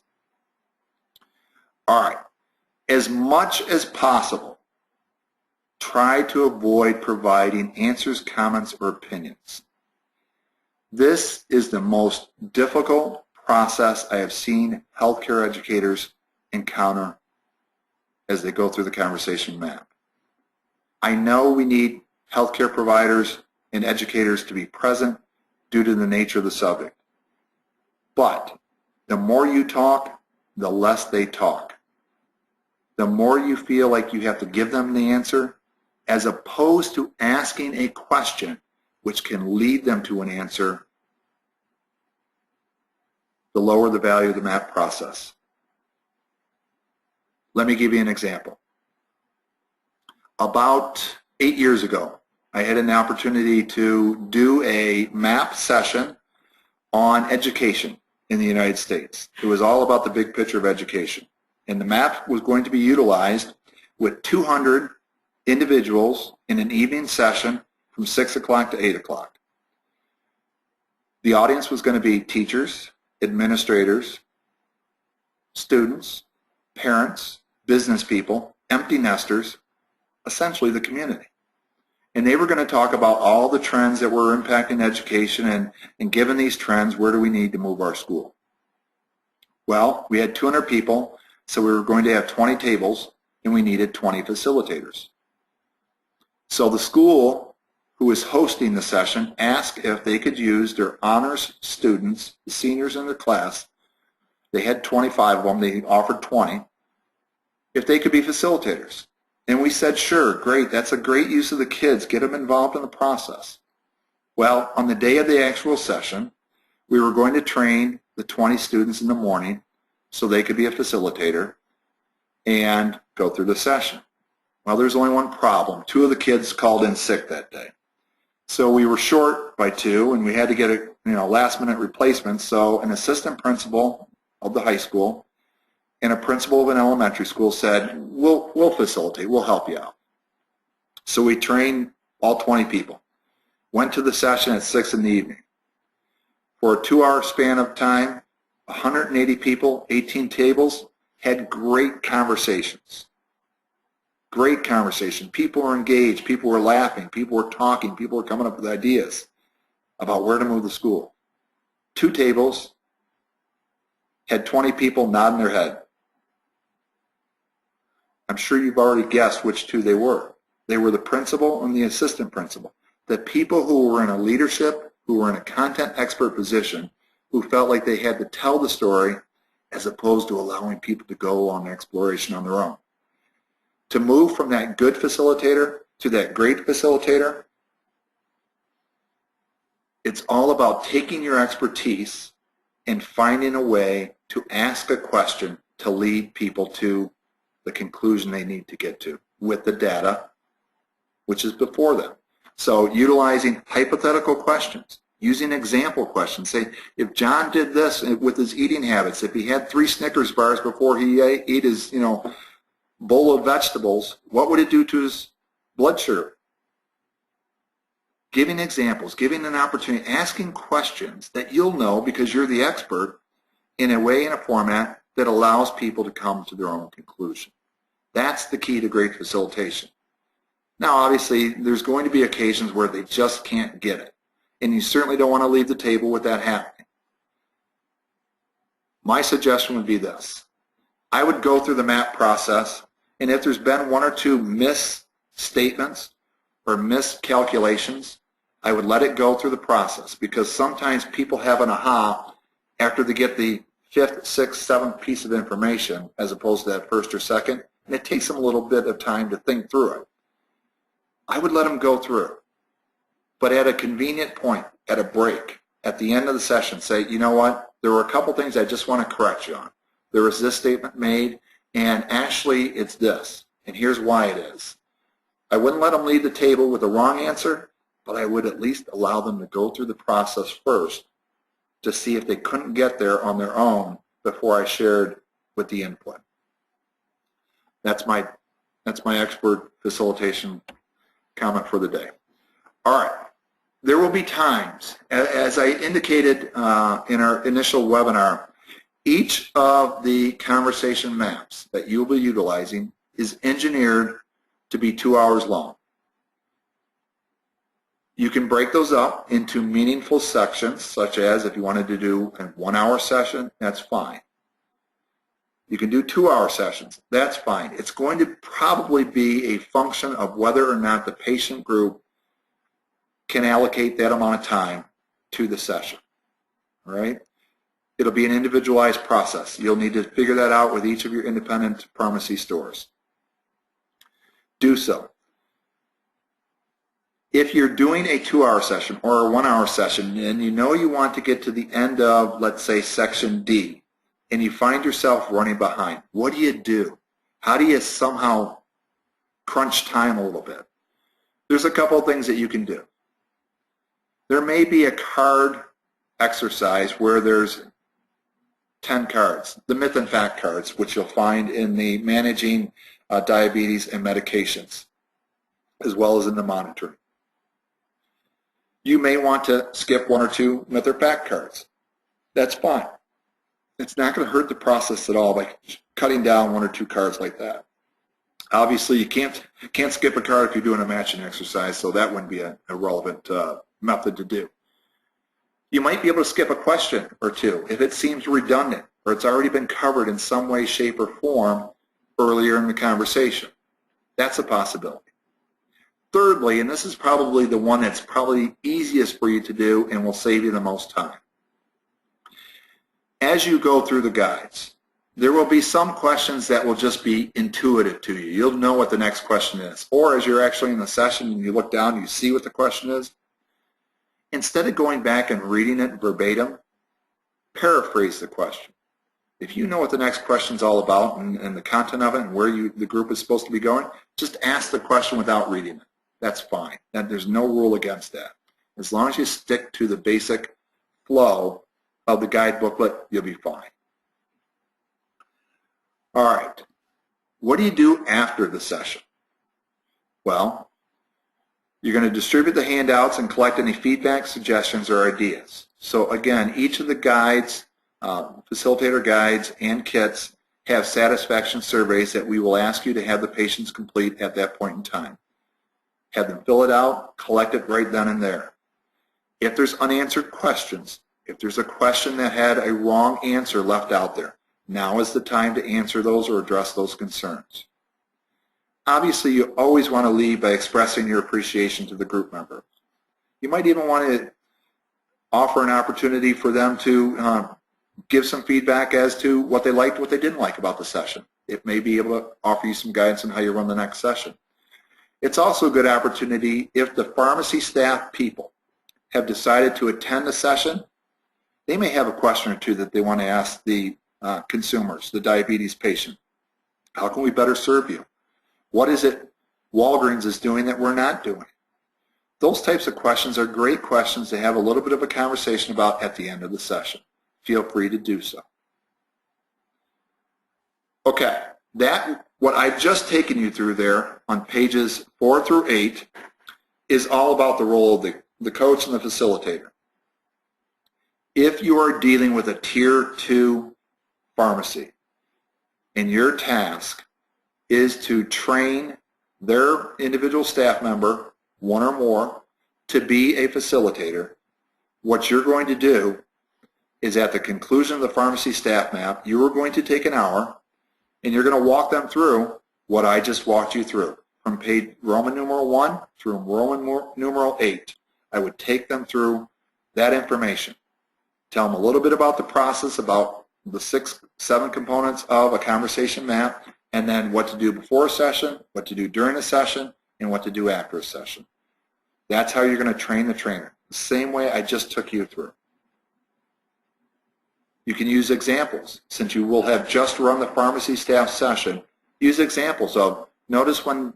All right, as much as possible, try to avoid providing answers, comments, or opinions. This is the most difficult process I have seen healthcare educators encounter as they go through the conversation map. I know we need healthcare providers and educators to be present due to the nature of the subject. But the more you talk, the less they talk. The more you feel like you have to give them the answer, as opposed to asking a question which can lead them to an answer, the lower the value of the map process. Let me give you an example. About 8 years ago, I had an opportunity to do a map session on education in the United States. It was all about the big picture of education. And the map was going to be utilized with 200 individuals in an evening session from 6 o'clock to 8 o'clock. The audience was going to be teachers, administrators, students, parents, business people, empty nesters, essentially the community. And they were going to talk about all the trends that were impacting education, and given these trends, where do we need to move our school? Well, we had 200 people. So we were going to have 20 tables, and we needed 20 facilitators. So the school who is hosting the session asked if they could use their honors students, the seniors in the class. They had 25 of them. They offered 20. If they could be facilitators. And we said, sure, great. That's a great use of the kids. Get them involved in the process. Well, on the day of the actual session, we were going to train the 20 students in the morning so they could be a facilitator and go through the session. Well, there's only one problem. 2 of the kids called in sick that day. So we were short by 2, and we had to get a last-minute replacement. So an assistant principal of the high school and a principal of an elementary school said, we'll facilitate, we'll help you out. So we trained all 20 people. Went to the session at 6 in the evening. For a 2-hour span of time, 180 people, 18 tables, had great conversations. Great conversation. People were engaged. People were laughing. People were talking. People were coming up with ideas about where to move the school. 2 tables had 20 people nodding their head. I'm sure you've already guessed which 2 they were. They were the principal and the assistant principal. The people who were in a leadership, who were in a content expert position, who felt like they had to tell the story as opposed to allowing people to go on exploration on their own. To move from that good facilitator to that great facilitator, it's all about taking your expertise and finding a way to ask a question to lead people to the conclusion they need to get to with the data, which is before them. So utilizing hypothetical questions, using example questions. Say, if John did this with his eating habits, if he had 3 Snickers bars before he ate his, bowl of vegetables, what would it do to his blood sugar? Giving examples, giving an opportunity, asking questions that you'll know because you're the expert in a way, in a format that allows people to come to their own conclusion. That's the key to great facilitation. Now, obviously, there's going to be occasions where they just can't get it, and you certainly don't want to leave the table with that happening. My suggestion would be this. I would go through the MAP process, and if there's been 1 or 2 misstatements or miscalculations, I would let it go through the process, because sometimes people have an aha after they get the 5th, 6th, 7th piece of information as opposed to that 1st or 2nd, and it takes them a little bit of time to think through it. I would let them go through it, but at a convenient point, at a break, at the end of the session, say, you know what, there were a couple things I just want to correct you on. There was this statement made, and actually it's this, and here's why it is. I wouldn't let them leave the table with the wrong answer, but I would at least allow them to go through the process first to see if they couldn't get there on their own before I shared with the input. That's my expert facilitation comment for the day. All right. There will be times, as I indicated in our initial webinar, each of the conversation maps that you'll be utilizing is engineered to be 2 hours long. You can break those up into meaningful sections, such as if you wanted to do a 1-hour session, that's fine. You can do 2-hour sessions, that's fine. It's going to probably be a function of whether or not the patient group can allocate that amount of time to the session, all right? It'll be an individualized process. You'll need to figure that out with each of your independent pharmacy stores. Do so. If you're doing a 2-hour session or a 1-hour session and you know you want to get to the end of, let's say, section D, and you find yourself running behind, what do? How do you somehow crunch time a little bit? There's a couple of things that you can do. There may be a card exercise where there's 10 cards, the myth and fact cards, which you'll find in the managing diabetes and medications, as well as in the monitoring. You may want to skip 1 or 2 myth or fact cards. That's fine. It's not going to hurt the process at all by cutting down 1 or 2 cards like that. Obviously, you can't skip a card if you're doing a matching exercise, so that wouldn't be a relevant method to do. You might be able to skip a question or 2 if it seems redundant or it's already been covered in some way, shape, or form earlier in the conversation. That's a possibility. Thirdly, and this is probably the one that's probably easiest for you to do and will save you the most time. As you go through the guides, there will be some questions that will just be intuitive to you. You'll know what the next question is. Or as you're actually in the session and you look down and you see what the question is, instead of going back and reading it verbatim, paraphrase the question. If you know what the next question is all about and the content of it and where the group is supposed to be going, just ask the question without reading it. That's fine. There's no rule against that. As long as you stick to the basic flow of the guide booklet, you'll be fine. All right. What do you do after the session? Well, you're going to distribute the handouts and collect any feedback, suggestions, or ideas. So again, each of the guides, facilitator guides and kits have satisfaction surveys that we will ask you to have the patients complete at that point in time. Have them fill it out, collect it right then and there. If there's unanswered questions, if there's a question that had a wrong answer left out there, now is the time to answer those or address those concerns. Obviously, you always want to lead by expressing your appreciation to the group member. You might even want to offer an opportunity for them to give some feedback as to what they liked, what they didn't like about the session. It may be able to offer you some guidance on how you run the next session. It's also a good opportunity if the pharmacy staff people have decided to attend the session. They may have a question or two that they want to ask the consumers, the diabetes patient. How can we better serve you? What is it Walgreens is doing that we're not doing? Those types of questions are great questions to have a little bit of a conversation about at the end of the session. Feel free to do so. Okay, what I've just taken you through there on pages 4 through 8 is all about the role of the coach and the facilitator. If you are dealing with a Tier 2 pharmacy and your task is to train their individual staff member, one or more, to be a facilitator, what you're going to do is at the conclusion of the pharmacy staff map, you are going to take an hour and you're going to walk them through what I just walked you through from page Roman numeral 1 through Roman numeral 8. I would take them through that information. Tell them a little bit about the process, about the 6-7 components of a conversation map, and then what to do before a session, what to do during a session, and what to do after a session. That's how you're going to train the trainer, the same way I just took you through. You can use examples. Since you will have just run the pharmacy staff session, use examples of, notice when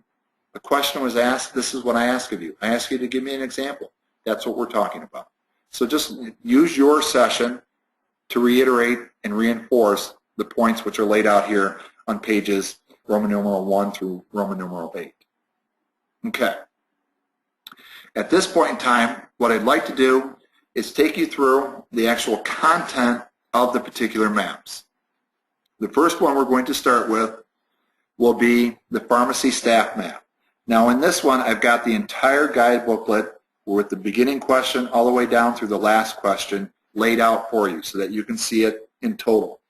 a question was asked, this is what I ask of you. I ask you to give me an example. That's what we're talking about. So just use your session to reiterate and reinforce the points which are laid out here on pages Roman numeral 1 through Roman numeral 8. Okay. At this point in time, what I'd like to do is take you through the actual content of the particular maps. The first one we're going to start with will be the pharmacy staff map. Now in this one, I've got the entire guide booklet with the beginning question all the way down through the last question laid out for you so that you can see it in total.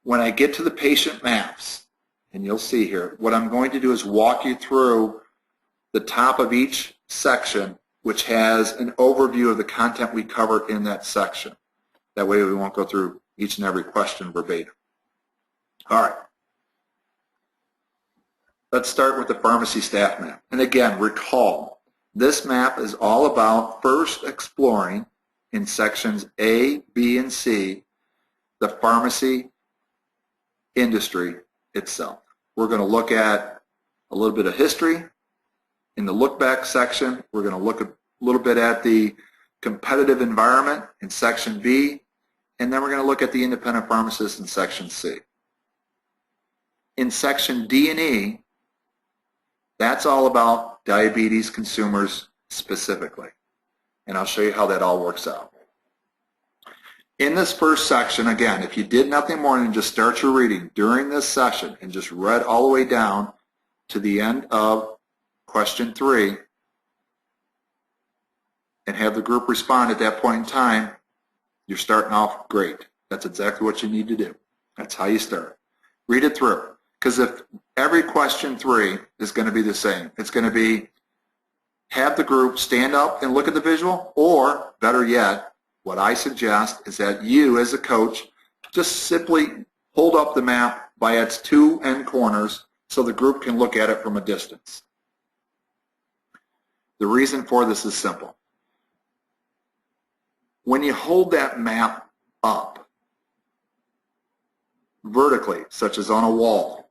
When I get to the patient maps, and you'll see here, what I'm going to do is walk you through the top of each section, which has an overview of the content we covered in that section. That way we won't go through each and every question verbatim. All right. Let's start with the pharmacy staff map. And again, recall, this map is all about first exploring in sections A, B, and C, the pharmacy industry itself. We're going to look at a little bit of history. In the look back section, we're going to look a little bit at the competitive environment in section B, and then we're going to look at the independent pharmacist in section C. In section D and E, that's all about diabetes consumers specifically, and I'll show you how that all works out. In this first section, again, if you did nothing more than just start your reading during this session and just read all the way down to the end of question 3 and have the group respond at that point in time, you're starting off great. That's exactly what you need to do. That's how you start. Read it through. Because if every question 3 is going to be the same, it's going to be have the group stand up and look at the visual, or better yet, what I suggest is that you as a coach just simply hold up the map by its 2 end corners so the group can look at it from a distance. The reason for this is simple. When you hold that map up vertically, such as on a wall,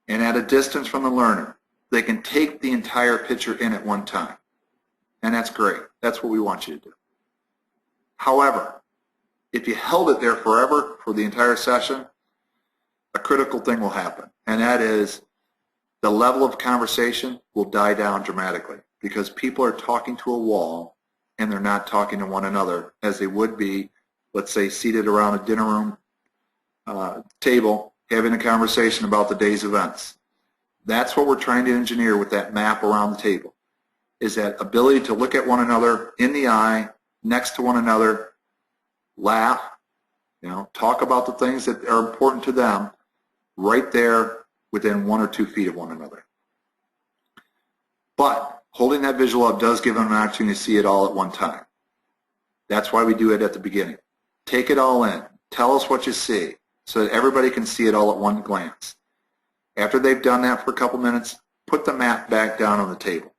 and at a distance from the learner, they can take the entire picture in at one time. And that's great. That's what we want you to do. However, if you held it there forever for the entire session, a critical thing will happen, and that is the level of conversation will die down dramatically because people are talking to a wall and they're not talking to one another as they would be, let's say, seated around a dinner room table having a conversation about the day's events. That's what we're trying to engineer with that map around the table, is that ability to look at one another in the eye, next to one another, laugh, talk about the things that are important to them right there within 1 or 2 feet of one another. But holding that visual up does give them an opportunity to see it all at one time. That's why we do it at the beginning. Take it all in. Tell us what you see so that everybody can see it all at one glance. After they've done that for a couple minutes, put the map back down on the table,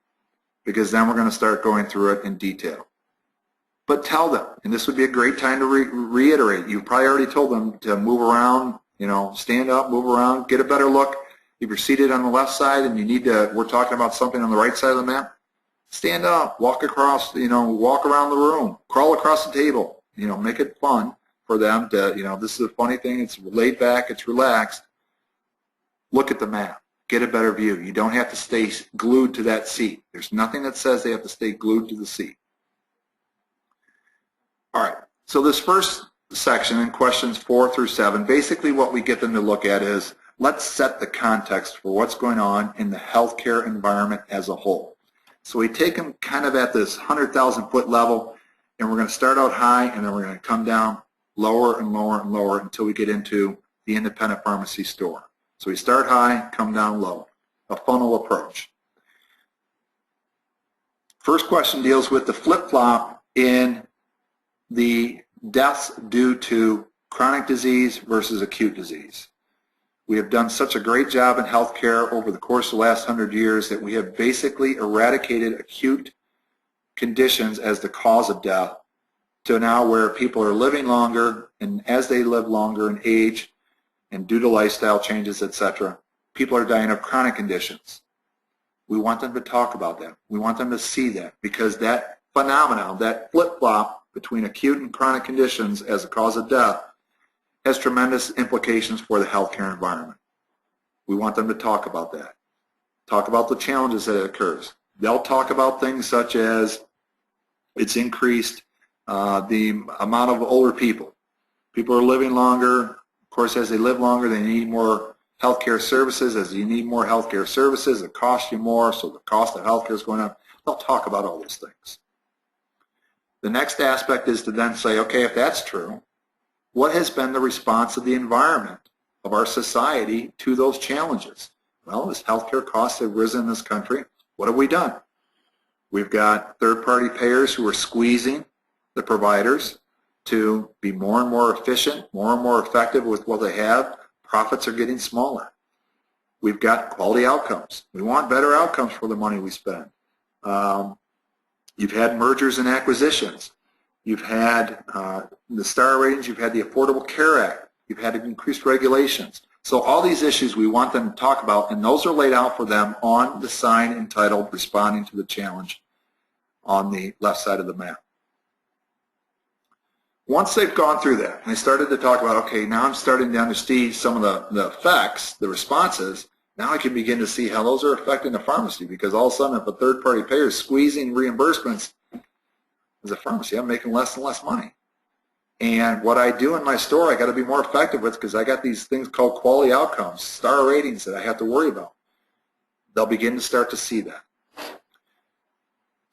because then we're going to start going through it in detail. But tell them, and this would be a great time to reiterate. You've probably already told them to move around, stand up, move around, get a better look. If you're seated on the left side and you need to, we're talking about something on the right side of the map, stand up, walk across, walk around the room, crawl across the table, make it fun for them to, this is a funny thing, it's laid back, it's relaxed. Look at the map, get a better view. You don't have to stay glued to that seat. There's nothing that says they have to stay glued to the seat. All right, so this first section in questions 4 through 7, basically what we get them to look at is, let's set the context for what's going on in the healthcare environment as a whole. So we take them kind of at this 100,000-foot level, and we're going to start out high, and then we're going to come down lower and lower and lower until we get into the independent pharmacy store. So we start high, come down low, a funnel approach. First question deals with the flip-flop in the deaths due to chronic disease versus acute disease. We have done such a great job in healthcare over the course of the last 100 years that we have basically eradicated acute conditions as the cause of death to now where people are living longer, and as they live longer in age and due to lifestyle changes, etc., people are dying of chronic conditions. We want them to talk about that. We want them to see that, because that phenomenon, that flip-flop between acute and chronic conditions as a cause of death has tremendous implications for the healthcare environment. We want them to talk about that. Talk about the challenges that occurs. They'll talk about things such as it's increased the amount of older people. People are living longer. Of course, as they live longer, they need more healthcare services. As you need more healthcare services, it costs you more, so the cost of healthcare is going up. They'll talk about all those things. The next aspect is to then say, okay, if that's true, what has been the response of the environment, of our society, to those challenges? Well, as healthcare costs have risen in this country, what have we done? We've got third-party payers who are squeezing the providers to be more and more efficient, more and more effective with what they have. Profits are getting smaller. We've got quality outcomes. We want better outcomes for the money we spend. You've had mergers and acquisitions. You've had the star ratings. You've had the Affordable Care Act. You've had increased regulations. So all these issues we want them to talk about, and those are laid out for them on the sign entitled Responding to the Challenge on the left side of the map. Once they've gone through that, and they started to talk about, okay, now I'm starting to understand some of the effects, the responses, now I can begin to see how those are affecting the pharmacy, because all of a sudden if a third-party payer is squeezing reimbursements, as a pharmacy, I'm making less and less money. And what I do in my store, I got to be more effective with, because I got these things called quality outcomes, star ratings that I have to worry about. They'll begin to start to see that.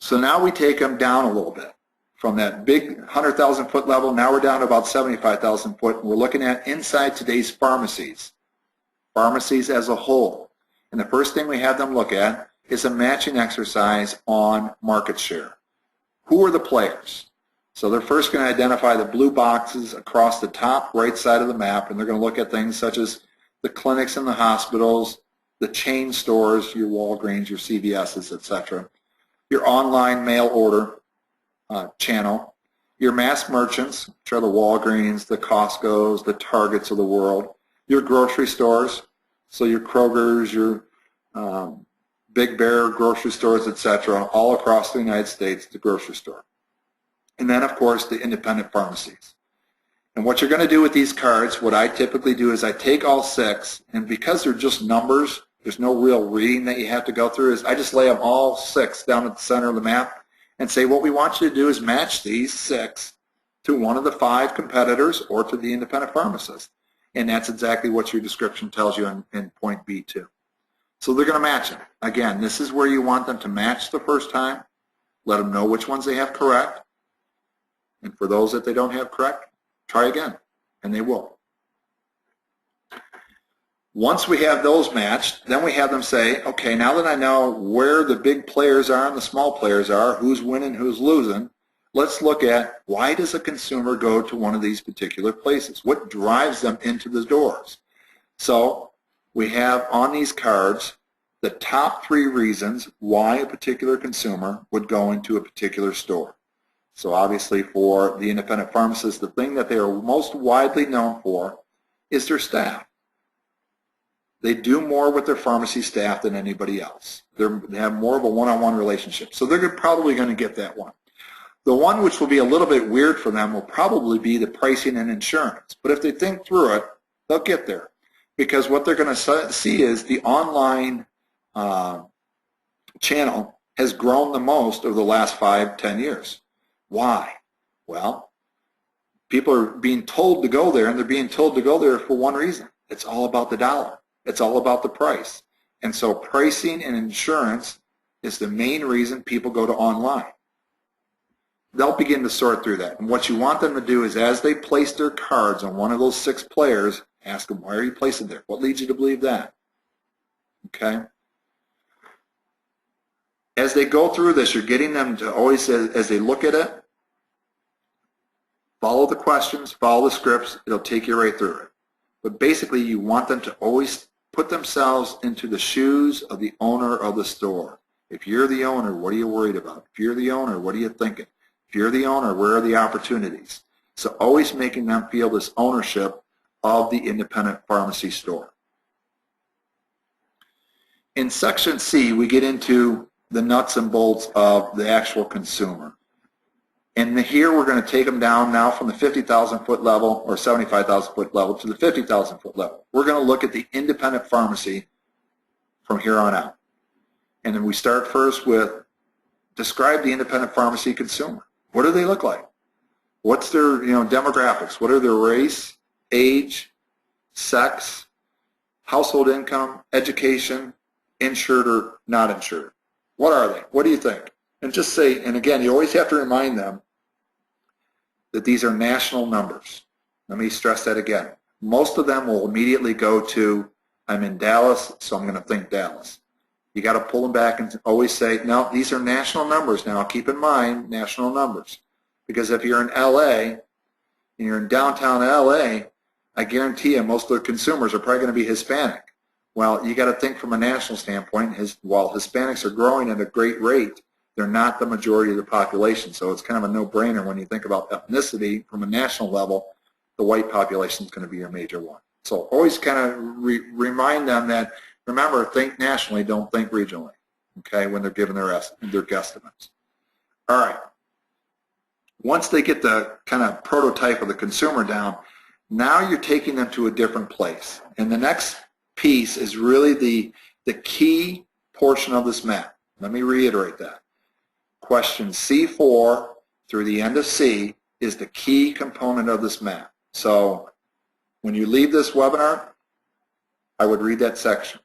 So now we take them down a little bit. from that big 100,000 foot level, now we're down to about 75,000 foot, and we're looking at inside today's pharmacies as a whole. And the first thing we have them look at is a matching exercise on market share. Who are the players? So they're first going to identify the blue boxes across the top right side of the map, and they're going to look at things such as the clinics and the hospitals, the chain stores, your Walgreens, your CVS's, etc., your online mail order channel, your mass merchants, which are the Walgreens, the Costco's, the Targets of the world, your grocery stores, so your Kroger's, your Big Bear grocery stores, etc., all across the United States, the grocery store. And then, of course, the independent pharmacies. And what you're going to do with these cards, what I typically do is I take all 6, and because they're just numbers, there's no real reading that you have to go through, is I just lay them all 6 down at the center of the map and say what we want you to do is match these 6 to one of the 5 competitors or to the independent pharmacist. And that's exactly what your description tells you in point B2. So they're going to match them. Again, this is where you want them to match the first time, let them know which ones they have correct, and for those that they don't have correct, try again, and they will. Once we have those matched, then we have them say, okay, now that I know where the big players are and the small players are, who's winning, who's losing, let's look at why does a consumer go to one of these particular places? What drives them into the doors? So we have on these cards the top 3 reasons why a particular consumer would go into a particular store. So obviously for the independent pharmacist, the thing that they are most widely known for is their staff. They do more with their pharmacy staff than anybody else. They have more of a one-on-one relationship. So they're probably going to get that one. The one which will be a little bit weird for them will probably be the pricing and insurance. But if they think through it, they'll get there. Because what they're going to see is the online channel has grown the most over the last 5-10 years. Why? Well, people are being told to go there, and they're being told to go there for one reason. It's all about the dollar. It's all about the price. And so pricing and insurance is the main reason people go to online. They'll begin to sort through that. And what you want them to do is as they place their cards on one of those 6 players, ask them, why are you placing there? What leads you to believe that? Okay? As they go through this, you're getting them to always, as they look at it, follow the questions, follow the scripts. It'll take you right through it. But basically, you want them to always put themselves into the shoes of the owner of the store. If you're the owner, what are you worried about? If you're the owner, what are you thinking? If you're the owner, where are the opportunities? So always making them feel this ownership of the independent pharmacy store. In section C, we get into the nuts and bolts of the actual consumer. And here we're going to take them down now from the 50,000 foot level or 75,000 foot level to the 50,000 foot level. We're going to look at the independent pharmacy from here on out. And then we start first with describe the independent pharmacy consumer. What do they look like? What's their demographics? What are their race, age, sex, household income, education, insured or not insured? What are they? What do you think? And just say, and again, you always have to remind them that these are national numbers. Let me stress that again. Most of them will immediately go to, I'm in Dallas, so I'm going to think Dallas. You got to pull them back and always say, no, these are national numbers. Now, keep in mind, national numbers. Because if you're in LA, and you're in downtown LA, I guarantee you most of the consumers are probably going to be Hispanic. Well, you got to think from a national standpoint, while Hispanics are growing at a great rate, they're not the majority of the population. So it's kind of a no-brainer when you think about ethnicity from a national level, the white population is going to be your major one. So always kind of remind them that, remember, think nationally, don't think regionally, okay, when they're giving their guesstimates. All right. Once they get the kind of prototype of the consumer down, now you're taking them to a different place. And the next piece is really the key portion of this map. Let me reiterate that. Question C4 through the end of C is the key component of this map. So when you leave this webinar, I would read that section.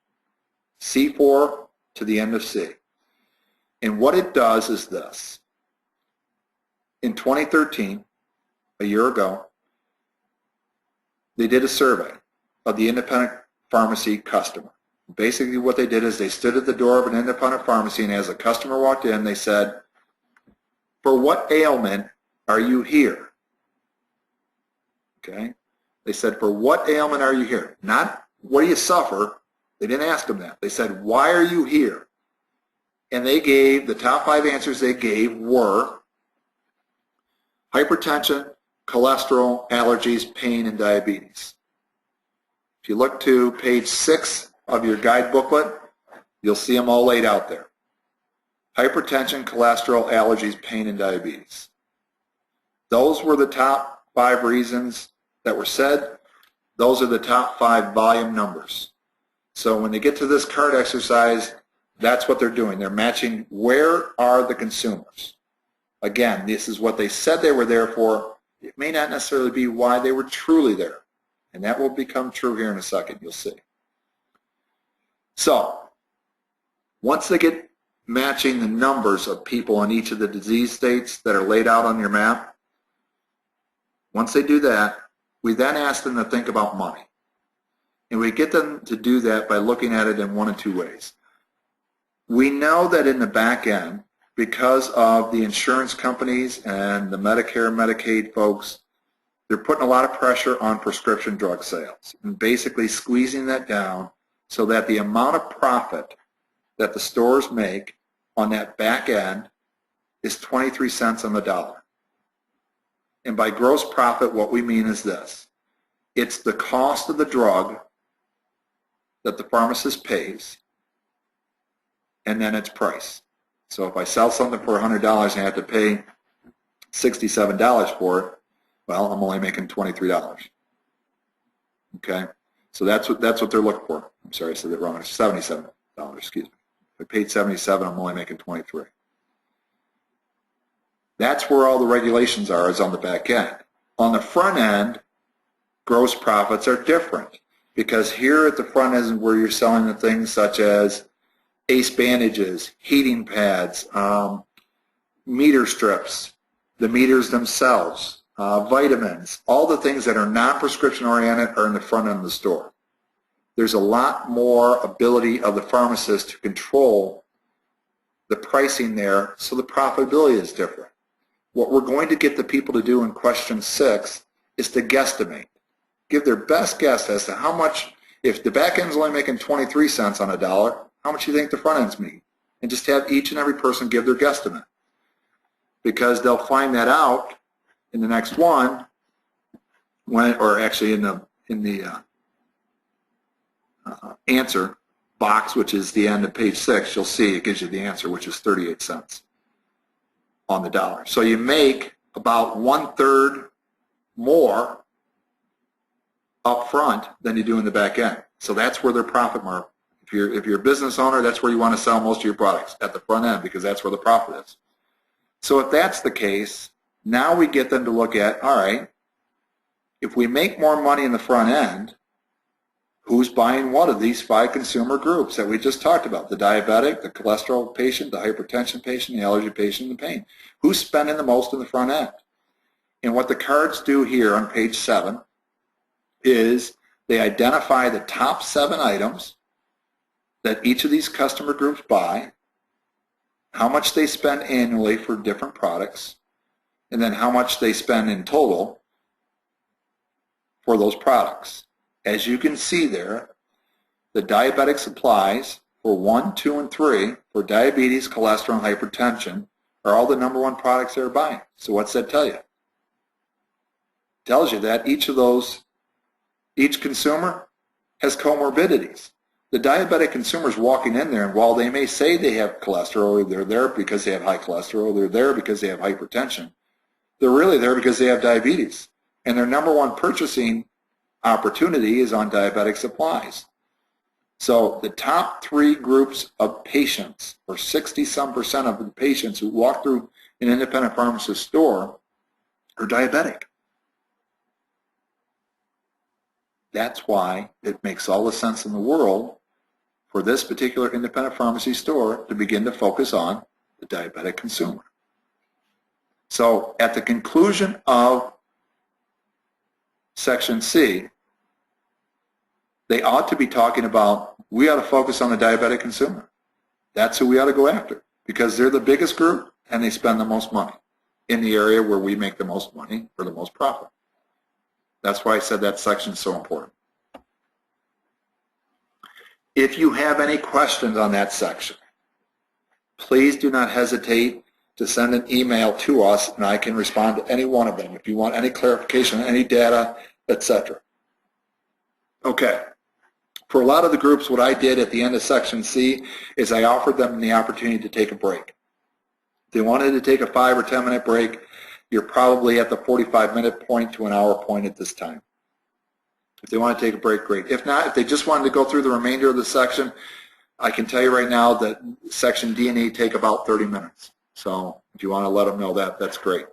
C4 to the end of C. And what it does is this. in 2013, a year ago, they did a survey of the independent pharmacy customer. Basically what they did is they stood at the door of an independent pharmacy, and as a customer walked in, they said, "For what ailment are you here?" Okay? They said, "For what ailment are you here?" Not, "What do you suffer?" They didn't ask them that. They said, "Why are you here?" And they gave, the top 5 answers they gave were hypertension, cholesterol, allergies, pain, and diabetes. If you look to page 6 of your guide booklet, you'll see them all laid out there. Hypertension, cholesterol, allergies, pain, and diabetes. Those were the top 5 reasons that were said. Those are the top 5 volume numbers. So when they get to this card exercise, that's what they're doing. They're matching where are the consumers. Again, this is what they said they were there for. It may not necessarily be why they were truly there. And that will become true here in a second, you'll see. So, once they get matching the numbers of people in each of the disease states that are laid out on your map, once they do that, we then ask them to think about money. And we get them to do that by looking at it in one of 2 ways. We know that in the back end, because of the insurance companies and the Medicare and Medicaid folks, they're putting a lot of pressure on prescription drug sales and basically squeezing that down so that the amount of profit that the stores make on that back end is 23 cents on the dollar. And by gross profit, what we mean is this. It's the cost of the drug that the pharmacist pays, and then its price. So if I sell something for $100 and I have to pay $67 for it, well, I'm only making $23. Okay? So that's what they're looking for. I'm sorry, I said that wrong. It's $77, excuse me. If I paid $77, I'm only making $23. That's where all the regulations are, is on the back end. On the front end, gross profits are different, because here at the front end is where you're selling the things such as ACE bandages, heating pads, meter strips, the meters themselves, vitamins, all the things that are non-prescription oriented are in the front end of the store. There's a lot more ability of the pharmacist to control the pricing there, so the profitability is different. What we're going to get the people to do in question 6 is to guesstimate. Give their best guess as to how much, if the back end's only making 23 cents on a dollar, how much do you think the front end's making? And just have each and every person give their guesstimate. Because they'll find that out in the next one, when, or actually in the answer box, which is the end of page 6, you'll see it gives you the answer, which is 38 cents on the dollar. So you make about 1/3 more up front than you do in the back end. So that's where their profit mark. If you're a business owner, that's where you want to sell most of your products, at the front end, because that's where the profit is. So if that's the case, now we get them to look at, all right, if we make more money in the front end, who's buying what of these 5 consumer groups that we just talked about? The diabetic, the cholesterol patient, the hypertension patient, the allergy patient, and the pain. Who's spending the most in the front end? And what the cards do here on page 7 is they identify the top 7 items that each of these customer groups buy, how much they spend annually for different products, and then how much they spend in total for those products. As you can see there, the diabetic supplies for 1, 2, and 3 for diabetes, cholesterol, and hypertension are all the #1 products they're buying. So what's that tell you? It tells you that each consumer has comorbidities. The diabetic consumer's walking in there, and while they may say they have cholesterol, they're there because they have high cholesterol, they're there because they have hypertension, they're really there because they have diabetes. And their #1 purchasing opportunity is on diabetic supplies. So the top 3 groups of patients, or 60-some% of the patients who walk through an independent pharmacist store, are diabetic. That's why it makes all the sense in the world for this particular independent pharmacy store to begin to focus on the diabetic consumer. So at the conclusion of Section C, they ought to be talking about, we ought to focus on the diabetic consumer. That's who we ought to go after, because they're the biggest group and they spend the most money in the area where we make the most money or the most profit. That's why I said that section is so important. If you have any questions on that section, please do not hesitate to send an email to us and I can respond to any one of them if you want any clarification, any data, etc. Okay. For a lot of the groups, what I did at the end of Section C is I offered them the opportunity to take a break. If they wanted to take a 5 or 10 minute break, you're probably at the 45-minute point to an hour point at this time. If they want to take a break, great. If not, if they just wanted to go through the remainder of the section, I can tell you right now that Section D and E take about 30 minutes. So if you want to let them know that, that's great.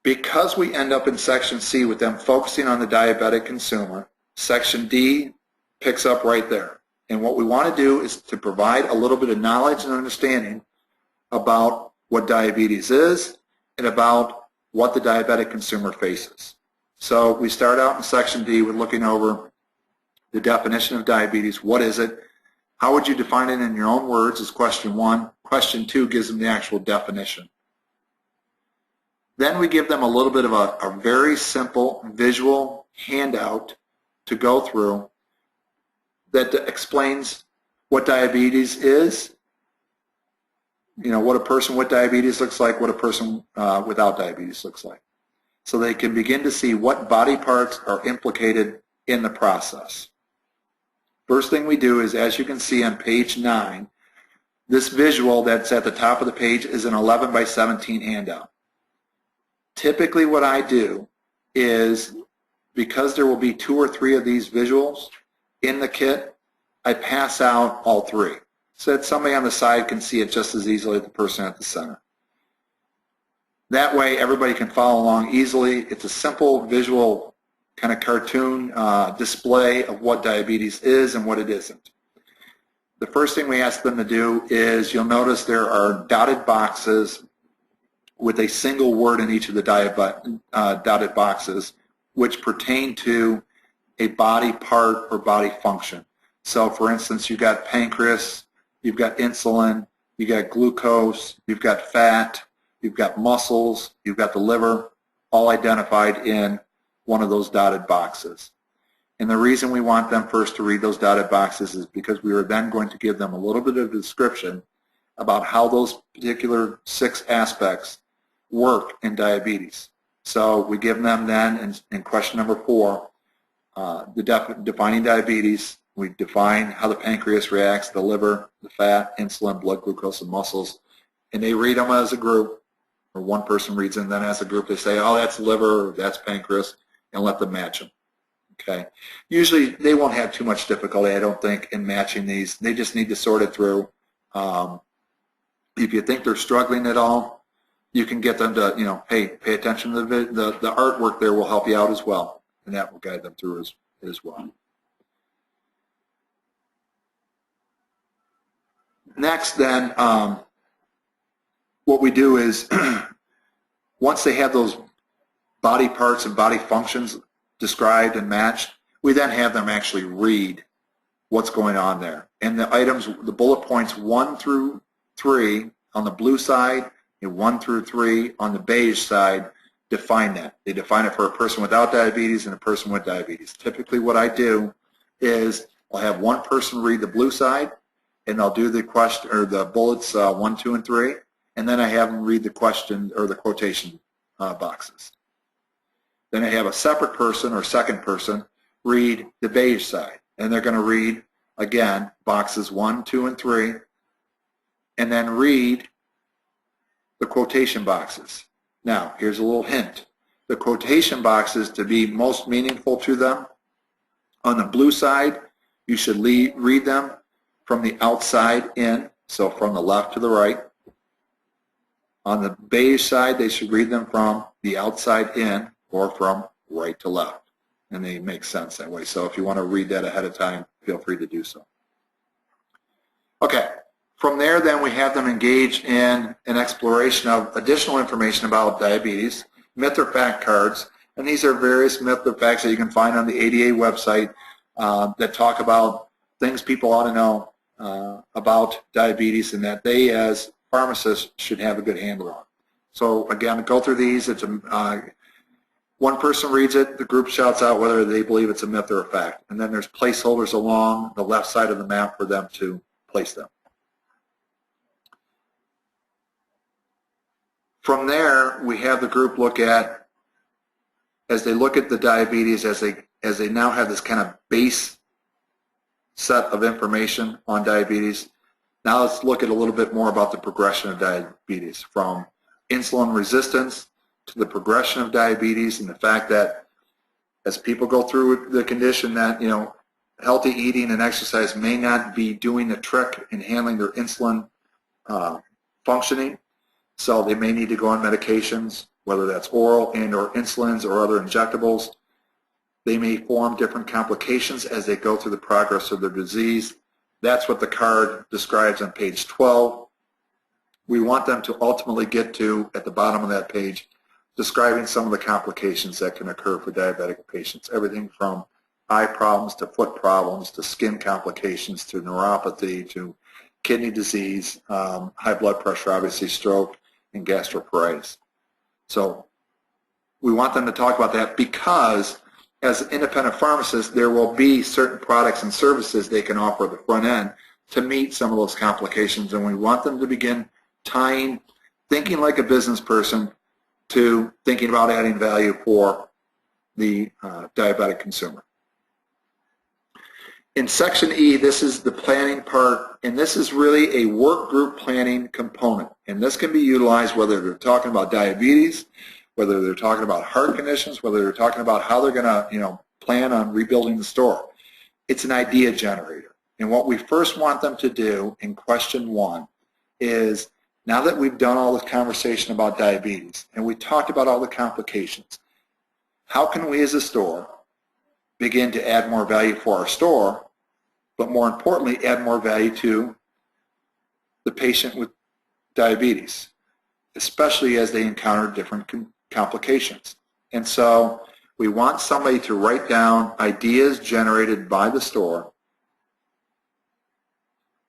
Because we end up in Section C with them focusing on the diabetic consumer, Section D picks up right there. And what we want to do is to provide a little bit of knowledge and understanding about what diabetes is and about what the diabetic consumer faces. So we start out in Section D with looking over the definition of diabetes. What is it? How would you define it in your own words is question 1. Question 2 gives them the actual definition. Then we give them a little bit of a very simple visual handout to go through that explains what diabetes is, you know, what a person with diabetes looks like, what a person without diabetes looks like. So they can begin to see what body parts are implicated in the process. First thing we do is, as you can see on page 9, this visual that's at the top of the page is an 11 by 17 handout. Typically what I do is, because there will be 2 or 3 of these visuals in the kit, I pass out all 3 so that somebody on the side can see it just as easily as the person at the center. That way everybody can follow along easily. It's a simple visual kind of cartoon display of what diabetes is and what it isn't. The first thing we ask them to do is, you'll notice there are dotted boxes with a single word in each of the dotted boxes, which pertain to a body part or body function. So for instance, you've got pancreas, you've got insulin, you've got glucose, you've got fat, you've got muscles, you've got the liver, all identified in one of those dotted boxes. And the reason we want them first to read those dotted boxes is because we are then going to give them a little bit of a description about how those particular 6 aspects work in diabetes. So we give them then in question number 4, defining diabetes. We define how the pancreas reacts, the liver, the fat, insulin, blood glucose, and muscles. And they read them as a group, or one person reads them, then as a group they say, oh, that's liver, or that's pancreas, and let them match them. Okay. Usually they won't have too much difficulty, I don't think, in matching these. They just need to sort it through. If you think they're struggling at all, you can get them to, you know, hey, pay attention to the artwork there will help you out as well, and that will guide them through as well. Next, then, what we do is, once they have those body parts and body functions described and matched, we then have them actually read what's going on there. And the items, the bullet points 1 through 3 on the blue side and 1 through 3 on the beige side define that. They define it for a person without diabetes and a person with diabetes. Typically what I do is I'll have one person read the blue side, and I'll do the question or the bullets 1, 2, and 3, and then I have them read the question or the quotation boxes. Then I have a separate person or second person read the beige side, and they're going to read, again, boxes 1, 2, and 3, and then read the quotation boxes. Now, here's a little hint. The quotation boxes, to be most meaningful to them, on the blue side, you should read them from the outside in, so from the left to the right. On the beige side, they should read them from the outside in or from right to left. And they make sense that way. So if you want to read that ahead of time, feel free to do so. Okay, From there, then, we have them engage in an exploration of additional information about diabetes, myth or fact cards, and these are various myth or facts that you can find on the ADA website that talk about things people ought to know about diabetes and that they, as pharmacists, should have a good handle on. So again, go through these. It's one person reads it, the group shouts out whether they believe it's a myth or a fact, and then there's placeholders along the left side of the map for them to place them. From there, we have the group look at, as they look at the diabetes, as they now have this kind of base set of information on diabetes. Now let's look at a little bit more about the progression of diabetes, from insulin resistance to the progression of diabetes, and the fact that as people go through the condition that, healthy eating and exercise may not be doing the trick in handling their insulin functioning. So they may need to go on medications, whether that's oral and or insulins or other injectables. They may form different complications as they go through the progress of their disease. That's what the card describes on page 12. We want them to ultimately get to, at the bottom of that page, describing some of the complications that can occur for diabetic patients. Everything from eye problems to foot problems to skin complications to neuropathy to kidney disease, high blood pressure, obviously stroke, and gastroparesis. So we want them to talk about that because as independent pharmacists, there will be certain products and services they can offer at the front end to meet some of those complications, and we want them to begin tying thinking like a business person to thinking about adding value for the diabetic consumer. In section E, this is the planning part, and this is really a work group planning component. And this can be utilized whether they're talking about diabetes, whether they're talking about heart conditions, whether they're talking about how they're going to, plan on rebuilding the store. It's an idea generator. And what we first want them to do in question 1 is, now that we've done all this conversation about diabetes and we talked about all the complications, how can we as a store begin to add more value for our store, but more importantly, add more value to the patient with diabetes, especially as they encounter different complications. And so we want somebody to write down ideas generated by the store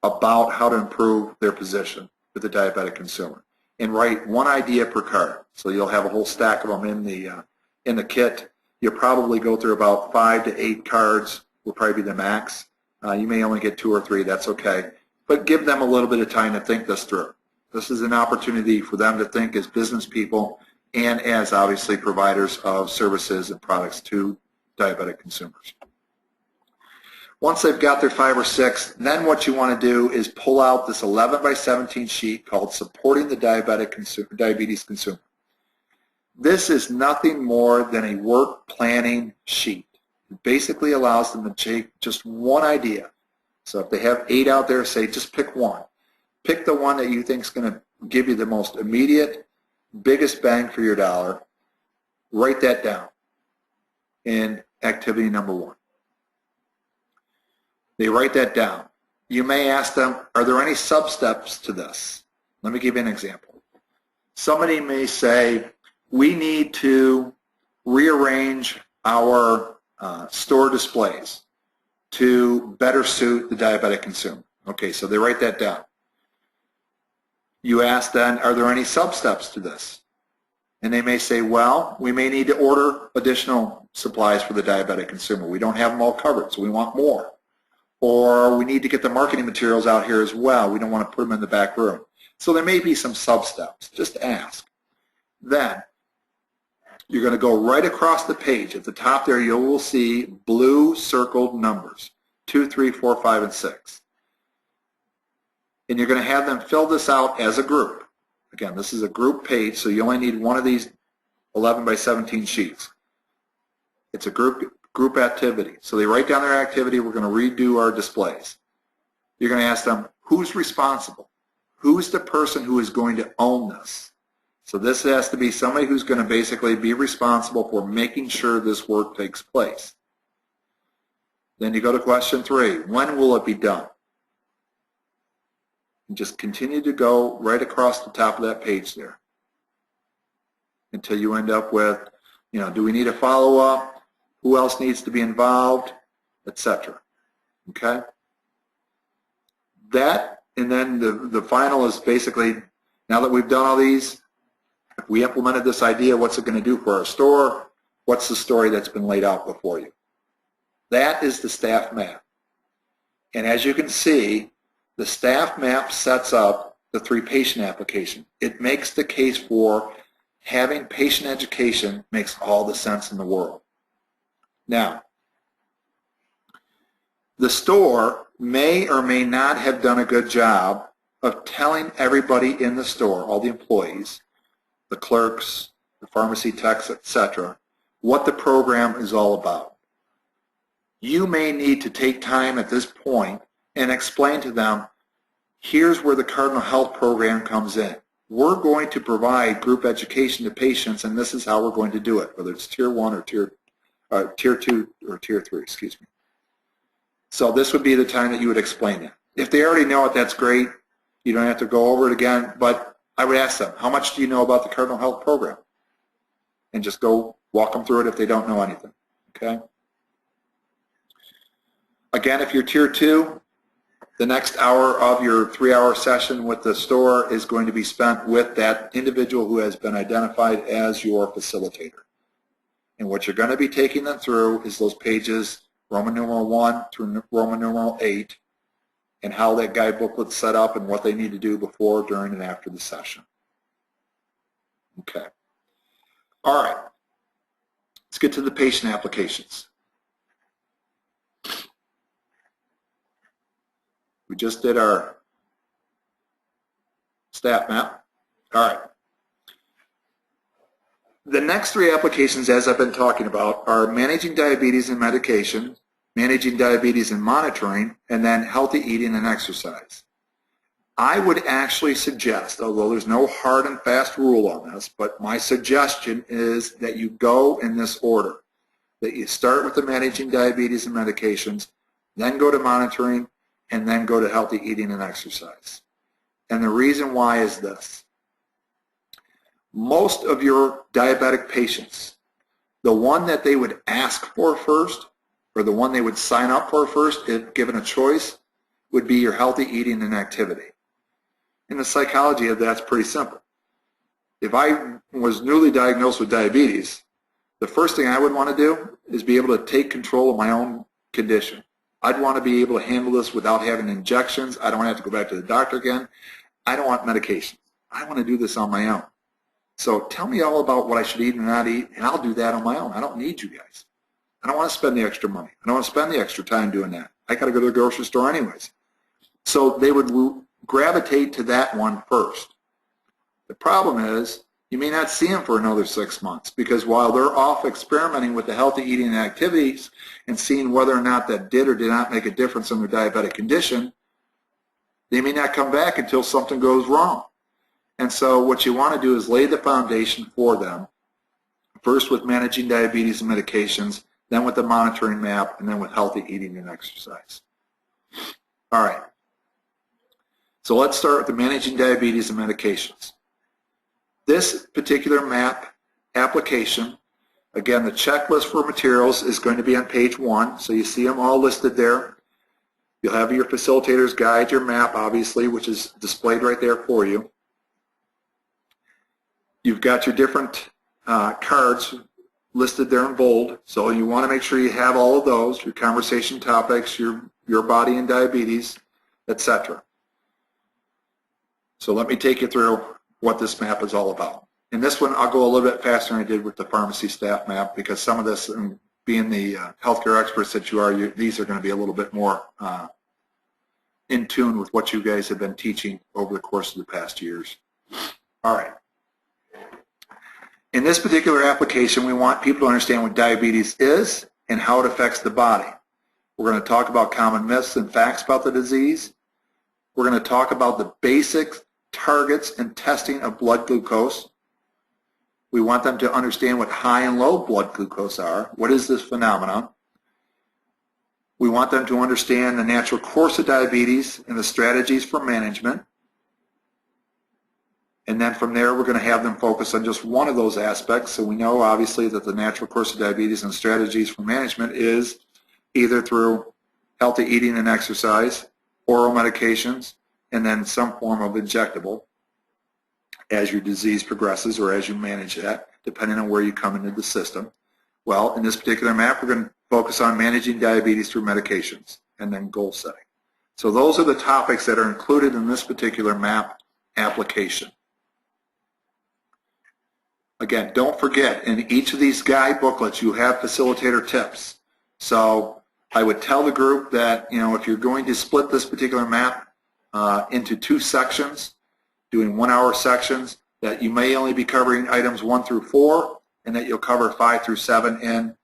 about how to improve their position with the diabetic consumer, and write one idea per card. So you'll have a whole stack of them in the kit. You'll probably go through about 5 to 8 cards will probably be the max. You may only get 2 or 3, that's okay. But give them a little bit of time to think this through. This is an opportunity for them to think as business people and as obviously providers of services and products to diabetic consumers. Once they've got their 5 or 6, then what you want to do is pull out this 11 by 17 sheet called Supporting the Diabetes Consumer. This is nothing more than a work planning sheet. It basically allows them to take just one idea. So if they have 8 out there, say just pick one. Pick the one that you think is going to give you the most immediate, biggest bang for your dollar. Write that down in activity number 1. They write that down. You may ask them, are there any sub-steps to this? Let me give you an example. Somebody may say, we need to rearrange our store displays to better suit the diabetic consumer. Okay, so they write that down. You ask then, are there any sub-steps to this? And they may say, well, we may need to order additional supplies for the diabetic consumer. We don't have them all covered, so we want more. Or we need to get the marketing materials out here as well. We don't want to put them in the back room. So there may be some sub-steps. Just ask. Then you're going to go right across the page. At the top there, you will see blue circled numbers, 2, 3, 4, 5, and 6. And you're going to have them fill this out as a group. Again, this is a group page, so you only need one of these 11 by 17 sheets. It's a group activity. So they write down their activity. We're going to redo our displays. You're going to ask them, who's responsible? Who's the person who is going to own this? So this has to be somebody who's going to basically be responsible for making sure this work takes place. Then you go to question 3. When will it be done? And just continue to go right across the top of that page there until you end up with, you know, do we need a follow-up? Who else needs to be involved? Etc. Okay? That, and then the final is basically, now that we've done all these, if we implemented this idea, what's it going to do for our store? What's the story that's been laid out before you? That is the staff map. And as you can see, the staff map sets up the 3 patient application. It makes the case for having patient education makes all the sense in the world. Now, the store may or may not have done a good job of telling everybody in the store, all the employees, the clerks, the pharmacy techs, etc., what the program is all about. You may need to take time at this point and explain to them, here's where the Cardinal Health program comes in. We're going to provide group education to patients, and this is how we're going to do it, whether it's Tier 1 or Tier 2 or Tier 3, excuse me. So this would be the time that you would explain it. If they already know it, that's great. You don't have to go over it again, but I would ask them, how much do you know about the Cardinal Health program? And just go walk them through it if they don't know anything, okay? Again, if you're Tier 2, the next hour of your 3-hour session with the store is going to be spent with that individual who has been identified as your facilitator. And what you're going to be taking them through is those pages Roman numeral 1 through Roman numeral 8 and how that guide booklet's set up and what they need to do before, during, and after the session. Okay. All right. Let's get to the patient applications. We just did our staff map. All right. The next 3 applications, as I've been talking about, are managing diabetes and medication, managing diabetes and monitoring, and then healthy eating and exercise. I would actually suggest, although there's no hard and fast rule on this, but my suggestion is that you go in this order, that you start with the managing diabetes and medications, then go to monitoring, and then go to healthy eating and exercise. And the reason why is this. Most of your diabetic patients, the one that they would ask for first, or the one they would sign up for first, if given a choice, would be your healthy eating and activity. And the psychology of that's pretty simple. If I was newly diagnosed with diabetes, the first thing I would want to do is be able to take control of my own condition. I'd want to be able to handle this without having injections. I don't have to go back to the doctor again. I don't want medication. I want to do this on my own. So tell me all about what I should eat and not eat, and I'll do that on my own. I don't need you guys. I don't want to spend the extra money. I don't want to spend the extra time doing that. I got to go to the grocery store anyways. So they would gravitate to that one first. The problem is you may not see them for another 6 months, because while they're off experimenting with the healthy eating and activities and seeing whether or not that did or did not make a difference in their diabetic condition, they may not come back until something goes wrong. And so what you want to do is lay the foundation for them, first with managing diabetes and medications, then with the monitoring map, and then with healthy eating and exercise. All right. So let's start with the managing diabetes and medications. This particular map application, again, the checklist for materials is going to be on page 1, so you see them all listed there. You'll have your facilitator's guide, your map, obviously, which is displayed right there for you. You've got your different cards listed there in bold, so you want to make sure you have all of those, your conversation topics, your body and diabetes, etc. So let me take you through what this map is all about. In this one, I'll go a little bit faster than I did with the pharmacy staff map, because some of this, being the healthcare experts that you are, these are going to be a little bit more in tune with what you guys have been teaching over the course of the past years. All right. In this particular application, we want people to understand what diabetes is and how it affects the body. We're going to talk about common myths and facts about the disease. We're going to talk about the basic targets and testing of blood glucose. We want them to understand what high and low blood glucose are. What is this phenomenon? We want them to understand the natural course of diabetes and the strategies for management. And then from there, we're going to have them focus on just one of those aspects. So we know, obviously, that the natural course of diabetes and strategies for management is either through healthy eating and exercise, oral medications, and then some form of injectable as your disease progresses or as you manage that, depending on where you come into the system. Well, in this particular map, we're going to focus on managing diabetes through medications and then goal setting. So those are the topics that are included in this particular map application. Again, don't forget, in each of these guide booklets, you have facilitator tips. So I would tell the group that, if you're going to split this particular map into 2 sections, doing 1-hour sections, that you may only be covering items 1 through 4, and that you'll cover 5 through 7 in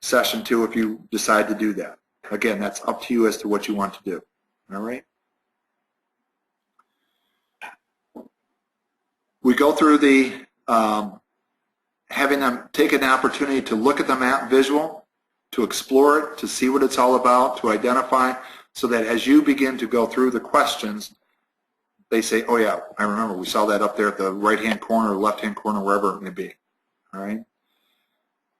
session 2 if you decide to do that. Again, that's up to you as to what you want to do. All right? We go through the having them take an opportunity to look at the map visual, to explore it, to see what it's all about, to identify, so that as you begin to go through the questions, they say, oh yeah, I remember, we saw that up there at the right-hand corner or left-hand corner, wherever it may be. All right?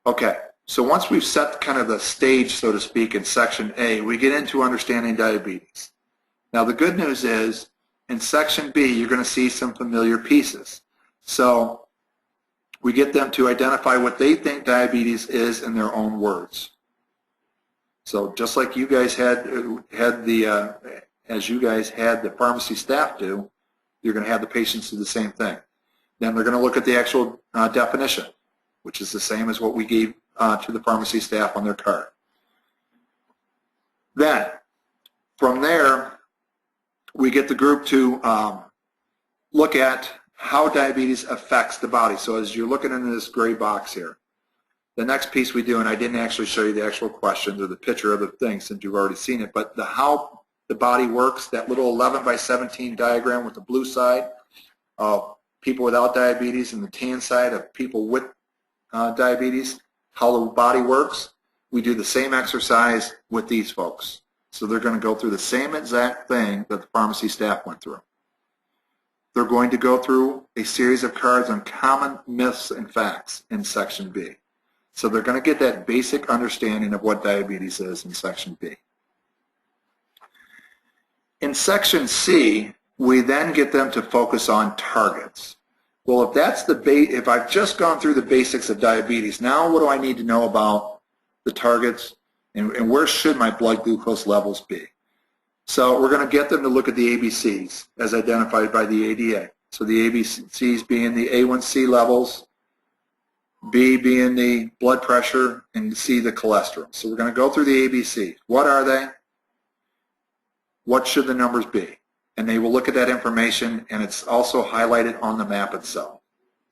Okay, so once we've set kind of the stage, so to speak, in Section A, we get into understanding diabetes. Now the good news is, in Section B, you're going to see some familiar pieces. So we get them to identify what they think diabetes is in their own words. So just like you guys had the pharmacy staff do, you're going to have the patients do the same thing. Then they're going to look at the actual definition, which is the same as what we gave to the pharmacy staff on their card. Then, from there, we get the group to look at how diabetes affects the body. So as you're looking into this gray box here, the next piece we do, and I didn't actually show you the actual questions or the picture of the thing since you've already seen it, but how the body works, that little 11 by 17 diagram with the blue side of people without diabetes and the tan side of people with diabetes, how the body works, we do the same exercise with these folks. So they're going to go through the same exact thing that the pharmacy staff went through. They're going to go through a series of cards on common myths and facts in Section B. So they're going to get that basic understanding of what diabetes is in Section B. In Section C, we then get them to focus on targets. Well, if I've just gone through the basics of diabetes, now what do I need to know about the targets and where should my blood glucose levels be? So we're going to get them to look at the ABCs as identified by the ADA. So the ABCs being the A1C levels, B being the blood pressure, and C the cholesterol. So we're going to go through the ABCs. What are they? What should the numbers be? And they will look at that information, and it's also highlighted on the map itself.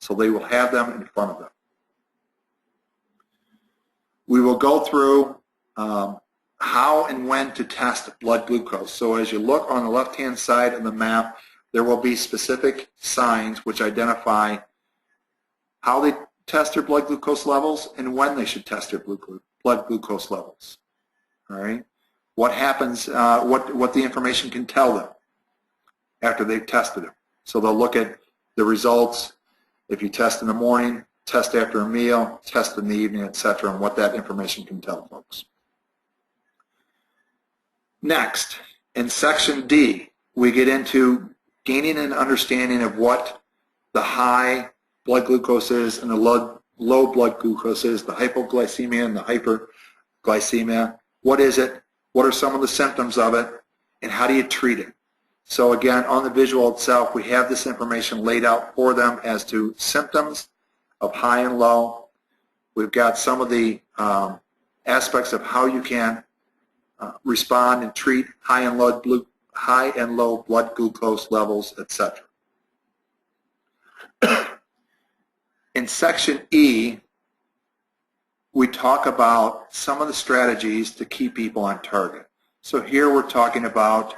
So they will have them in front of them. We will go through how and when to test blood glucose. So as you look on the left-hand side of the map, there will be specific signs which identify how they test their blood glucose levels and when they should test their blood glucose levels. All right? What happens, what the information can tell them after they've tested it. So they'll look at the results. If you test in the morning, test after a meal, test in the evening, etc., and what that information can tell folks. Next, in Section D, we get into gaining an understanding of what the high blood glucose is and the low blood glucose is, the hypoglycemia and the hyperglycemia. What is it? What are some of the symptoms of it? And how do you treat it? So again, on the visual itself, we have this information laid out for them as to symptoms of high and low. We've got some of the aspects of how you can respond and treat high and low blood glucose levels, etc. In Section E, we talk about some of the strategies to keep people on target. So here we're talking about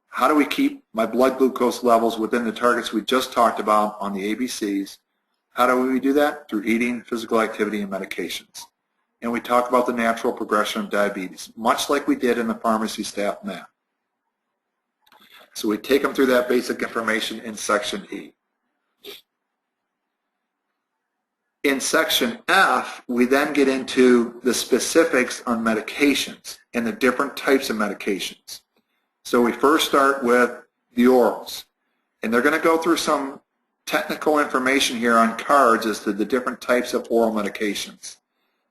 how do we keep my blood glucose levels within the targets we just talked about on the ABCs. How do we do that? Through eating, physical activity, and medications. And we talk about the natural progression of diabetes, much like we did in the pharmacy staff map. So we take them through that basic information in Section E. In section F, we then get into the specifics on medications and the different types of medications. So we first start with the orals, and they're going to go through some technical information here on cards as to the different types of oral medications.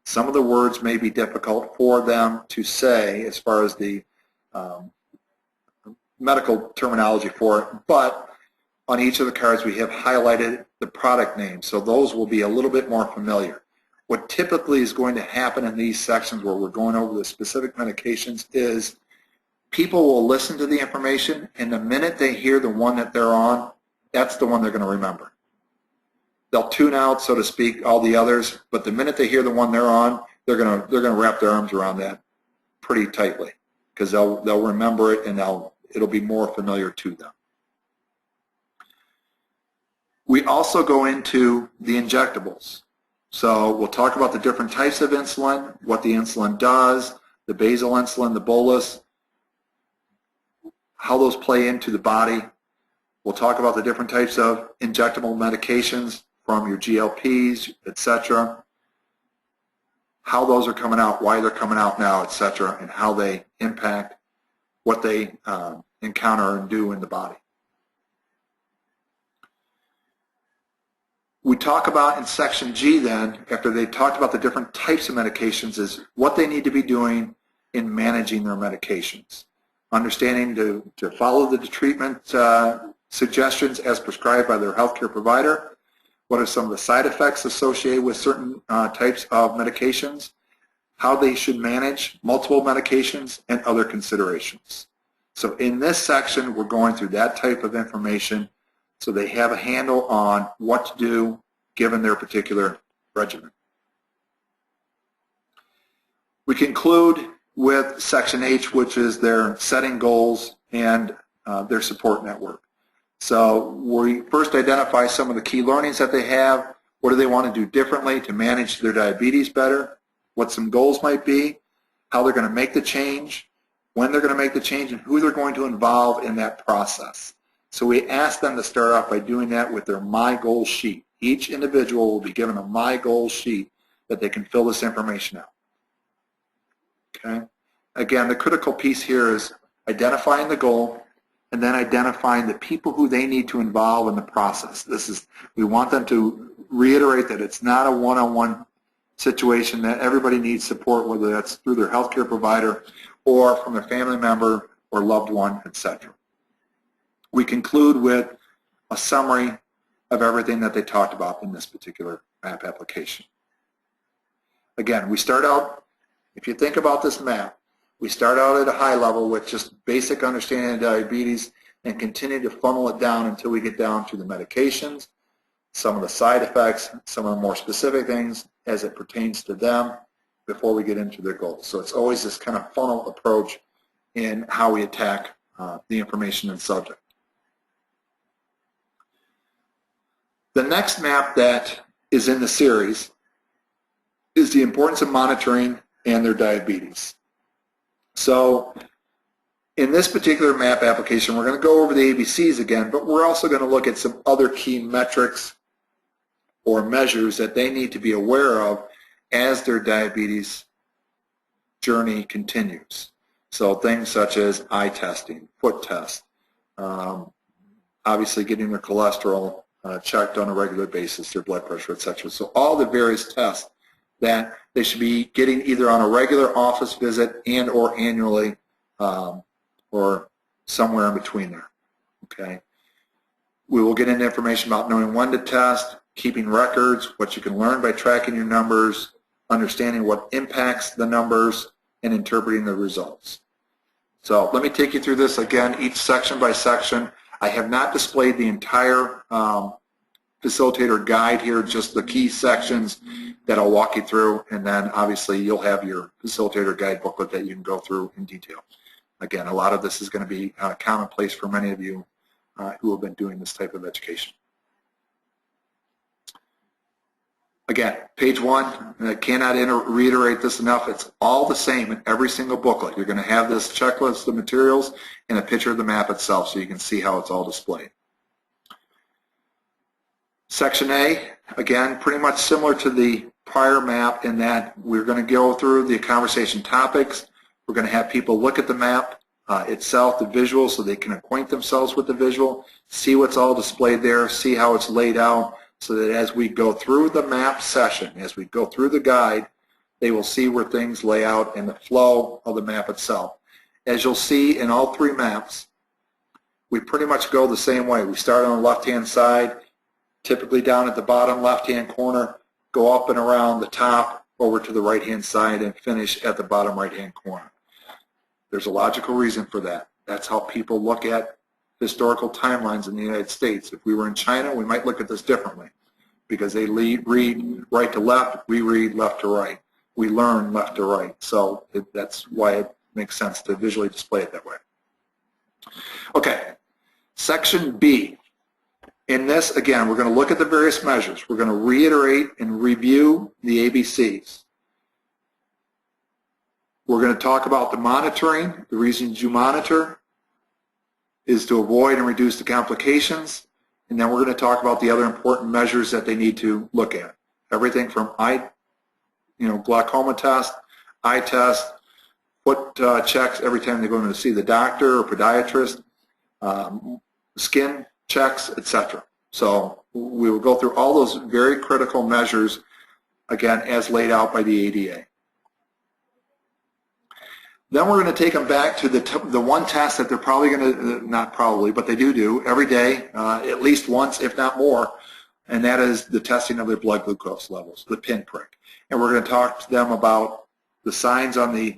Some of the words may be difficult for them to say as far as the medical terminology for it, but on each of the cards we have highlighted the product name, so those will be a little bit more familiar. What typically is going to happen in these sections where we're going over the specific medications is people will listen to the information, and the minute they hear the one that they're on, that's the one they're going to remember. They'll tune out, so to speak, all the others, but the minute they hear the one they're on, they're going to wrap their arms around that pretty tightly because they'll remember it and it'll be more familiar to them. We also go into the injectables. So we'll talk about the different types of insulin, what the insulin does, the basal insulin, the bolus, how those play into the body. We'll talk about the different types of injectable medications from your GLPs, etc., how those are coming out, why they're coming out now, etc., and how they impact what they encounter and do in the body. We talk about in section G then, after they talked about the different types of medications, is what they need to be doing in managing their medications. Understanding to follow the treatment suggestions as prescribed by their healthcare provider. What are some of the side effects associated with certain types of medications? How they should manage multiple medications and other considerations. So in this section, we're going through that type of information so they have a handle on what to do given their particular regimen. We conclude with section H, which is their setting goals and their support network. So we first identify some of the key learnings that they have. What do they want to do differently to manage their diabetes better? What some goals might be, how they're going to make the change, when they're going to make the change, and who they're going to involve in that process. So we ask them to start off by doing that with their My Goal sheet. Each individual will be given a My Goal sheet that they can fill this information out. Okay? Again, the critical piece here is identifying the goal and then identifying the people who they need to involve in the process. We want them to reiterate that it's not a one-on-one situation, that everybody needs support, whether that's through their healthcare provider or from their family member or loved one, etc. We conclude with a summary of everything that they talked about in this particular map application. Again, we start out, if you think about this map, we start out at a high level with just basic understanding of diabetes and continue to funnel it down until we get down to the medications, some of the side effects, some of the more specific things as it pertains to them before we get into their goals. So it's always this kind of funnel approach in how we attack the information and subject. The next map that is in the series is the importance of monitoring and their diabetes. So in this particular map application, we're going to go over the ABCs again, but we're also going to look at some other key metrics or measures that they need to be aware of as their diabetes journey continues. So things such as eye testing, foot test, obviously getting their cholesterol checked on a regular basis, their blood pressure, etc. So all the various tests that they should be getting either on a regular office visit and or annually or somewhere in between there. Okay. We will get into information about knowing when to test, keeping records, what you can learn by tracking your numbers, understanding what impacts the numbers, and interpreting the results. So let me take you through this again, each section by section. I have not displayed the entire facilitator guide here, just the key sections that I'll walk you through, and then obviously you'll have your facilitator guide booklet that you can go through in detail. Again, a lot of this is going to be commonplace for many of you who have been doing this type of education. Again, page 1, and I cannot reiterate this enough, it's all the same in every single booklet. You're going to have this checklist of materials and a picture of the map itself so you can see how it's all displayed. Section A, again, pretty much similar to the prior map in that we're going to go through the conversation topics. We're going to have people look at the map itself, the visual, so they can acquaint themselves with the visual, see what's all displayed there, see how it's laid out, so that as we go through the map session, as we go through the guide, they will see where things lay out in the flow of the map itself. As you'll see in all three maps, we pretty much go the same way. We start on the left-hand side, typically down at the bottom left-hand corner, go up and around the top, over to the right-hand side, and finish at the bottom right-hand corner. There's a logical reason for that. That's how people look at historical timelines in the United States. If we were in China, we might look at this differently because they read right to left, we read left to right. We learn left to right. So that's why it makes sense to visually display it that way. Okay, Section B. In this, again, we're going to look at the various measures. We're going to reiterate and review the ABCs. We're going to talk about the monitoring. The reasons you monitor is to avoid and reduce the complications. And then we're going to talk about the other important measures that they need to look at. Everything from glaucoma test, eye test, foot checks every time they go in to see the doctor or podiatrist, skin checks, etc. So we will go through all those very critical measures, again, as laid out by the ADA. Then we're going to take them back to the one test that they're probably going to, not probably, but they do every day, at least once, if not more, and that is the testing of their blood glucose levels, the pinprick. And we're going to talk to them about the signs on the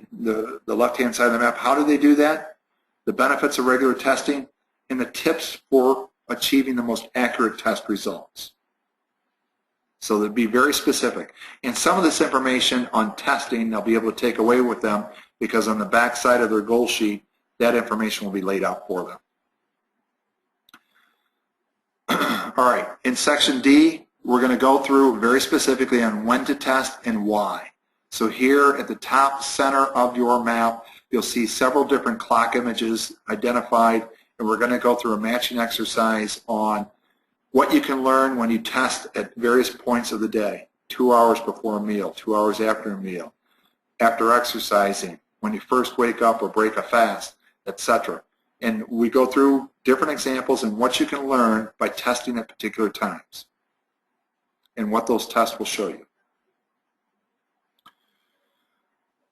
left-hand side of the map. How do they do that? The benefits of regular testing and the tips for achieving the most accurate test results. So they'll be very specific. And some of this information on testing they'll be able to take away with them because on the back side of their goal sheet, that information will be laid out for them. All right, in Section D, we're going to go through very specifically on when to test and why. So here at the top center of your map, you'll see several different clock images identified, and we're going to go through a matching exercise on what you can learn when you test at various points of the day, 2 hours before a meal, 2 hours after a meal, after exercising, when you first wake up or break a fast, etc. And we go through different examples and what you can learn by testing at particular times and what those tests will show you.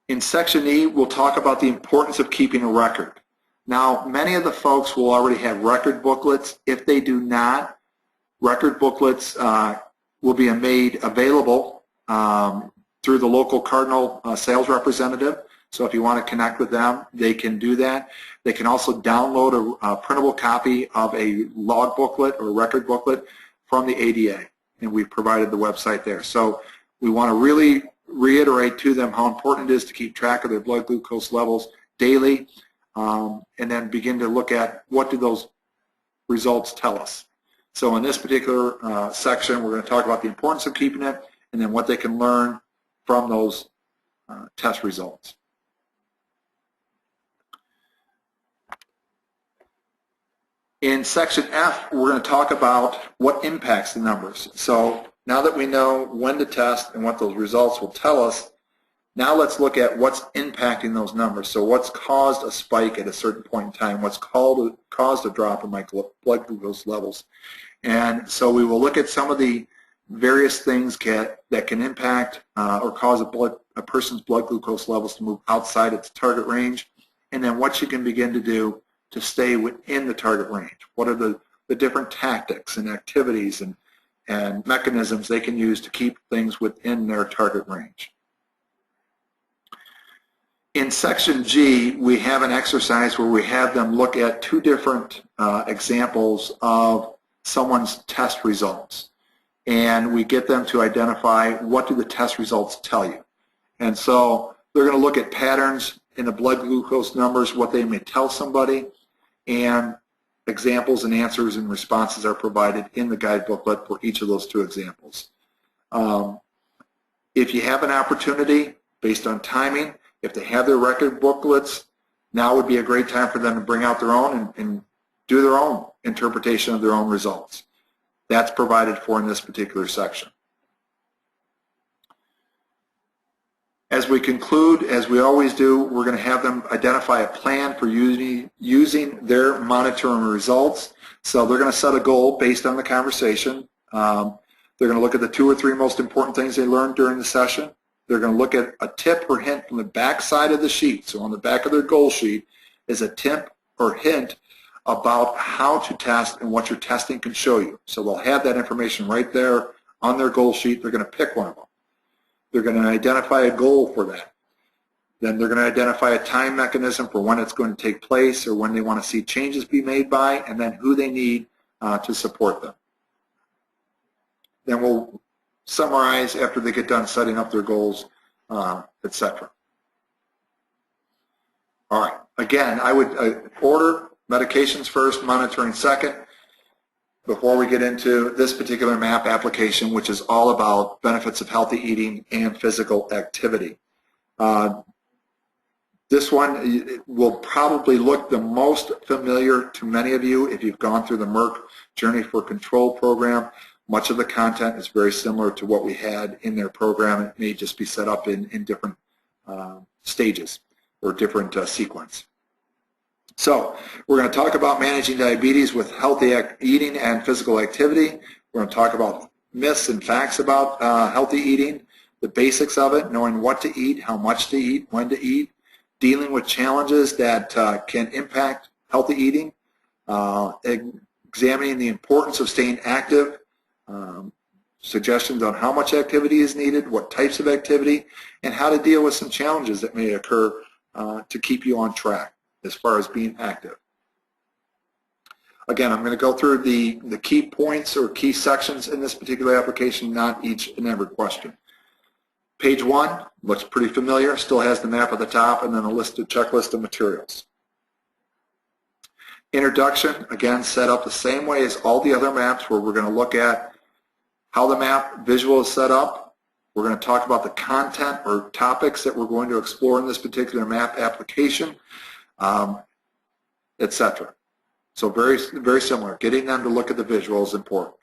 In Section E, we'll talk about the importance of keeping a record. Now, many of the folks will already have record booklets. If they do not, record booklets will be made available through the local Cardinal sales representative. So if you want to connect with them, they can do that. They can also download a printable copy of a log booklet or record booklet from the ADA, and we've provided the website there. So we want to really reiterate to them how important it is to keep track of their blood glucose levels daily, and then begin to look at what do those results tell us. So in this particular section, we're going to talk about the importance of keeping it and then what they can learn from those test results. In Section F, we're going to talk about what impacts the numbers. So now that we know when to test and what those results will tell us, now let's look at what's impacting those numbers. So what's caused a spike at a certain point in time, what's caused a drop in my blood glucose levels. And so we will look at some of the various things that can impact or cause a person's blood glucose levels to move outside its target range, and then what you can begin to do to stay within the target range. What are the different tactics and activities and mechanisms they can use to keep things within their target range. In Section G, we have an exercise where we have them look at two different examples of someone's test results. And we get them to identify what do the test results tell you. And so they're going to look at patterns in the blood glucose numbers, what they may tell somebody, and examples and answers and responses are provided in the guide booklet for each of those two examples. If you have an opportunity, based on timing, if they have their record booklets, now would be a great time for them to bring out their own and do their own interpretation of their own results. That's provided for in this particular section. As we conclude, as we always do, we're going to have them identify a plan for using their monitoring results. So they're going to set a goal based on the conversation. They're going to look at the 2 or 3 most important things they learned during the session. They're going to look at a tip or hint from the back side of the sheet. So on the back of their goal sheet is a tip or hint about how to test and what your testing can show you. So they'll have that information right there on their goal sheet. They're going to pick one of them. They're going to identify a goal for that. Then they're going to identify a time mechanism for when it's going to take place or when they want to see changes be made by, and then who they need to support them. Then we'll summarize after they get done setting up their goals, etc. All right. Again, I would order medications first, monitoring second, before we get into this particular MAP application, which is all about benefits of healthy eating and physical activity. This one will probably look the most familiar to many of you if you've gone through the Merck Journey for Control program. Much of the content is very similar to what we had in their program. It may just be set up in different stages or different sequence. So we're going to talk about managing diabetes with healthy eating and physical activity. We're going to talk about myths and facts about healthy eating, the basics of it, knowing what to eat, how much to eat, when to eat, dealing with challenges that can impact healthy eating, examining the importance of staying active, suggestions on how much activity is needed, what types of activity, and how to deal with some challenges that may occur to keep you on track as far as being active. Again, I'm going to go through the key points or key sections in this particular application, not each and every question. Page 1 looks pretty familiar, still has the map at the top, and then a checklist of materials. Introduction, again, set up the same way as all the other maps, where we're going to look at how the map visual is set up. We're going to talk about the content or topics that we're going to explore in this particular map application, etc. So very, very similar. Getting them to look at the visual is important.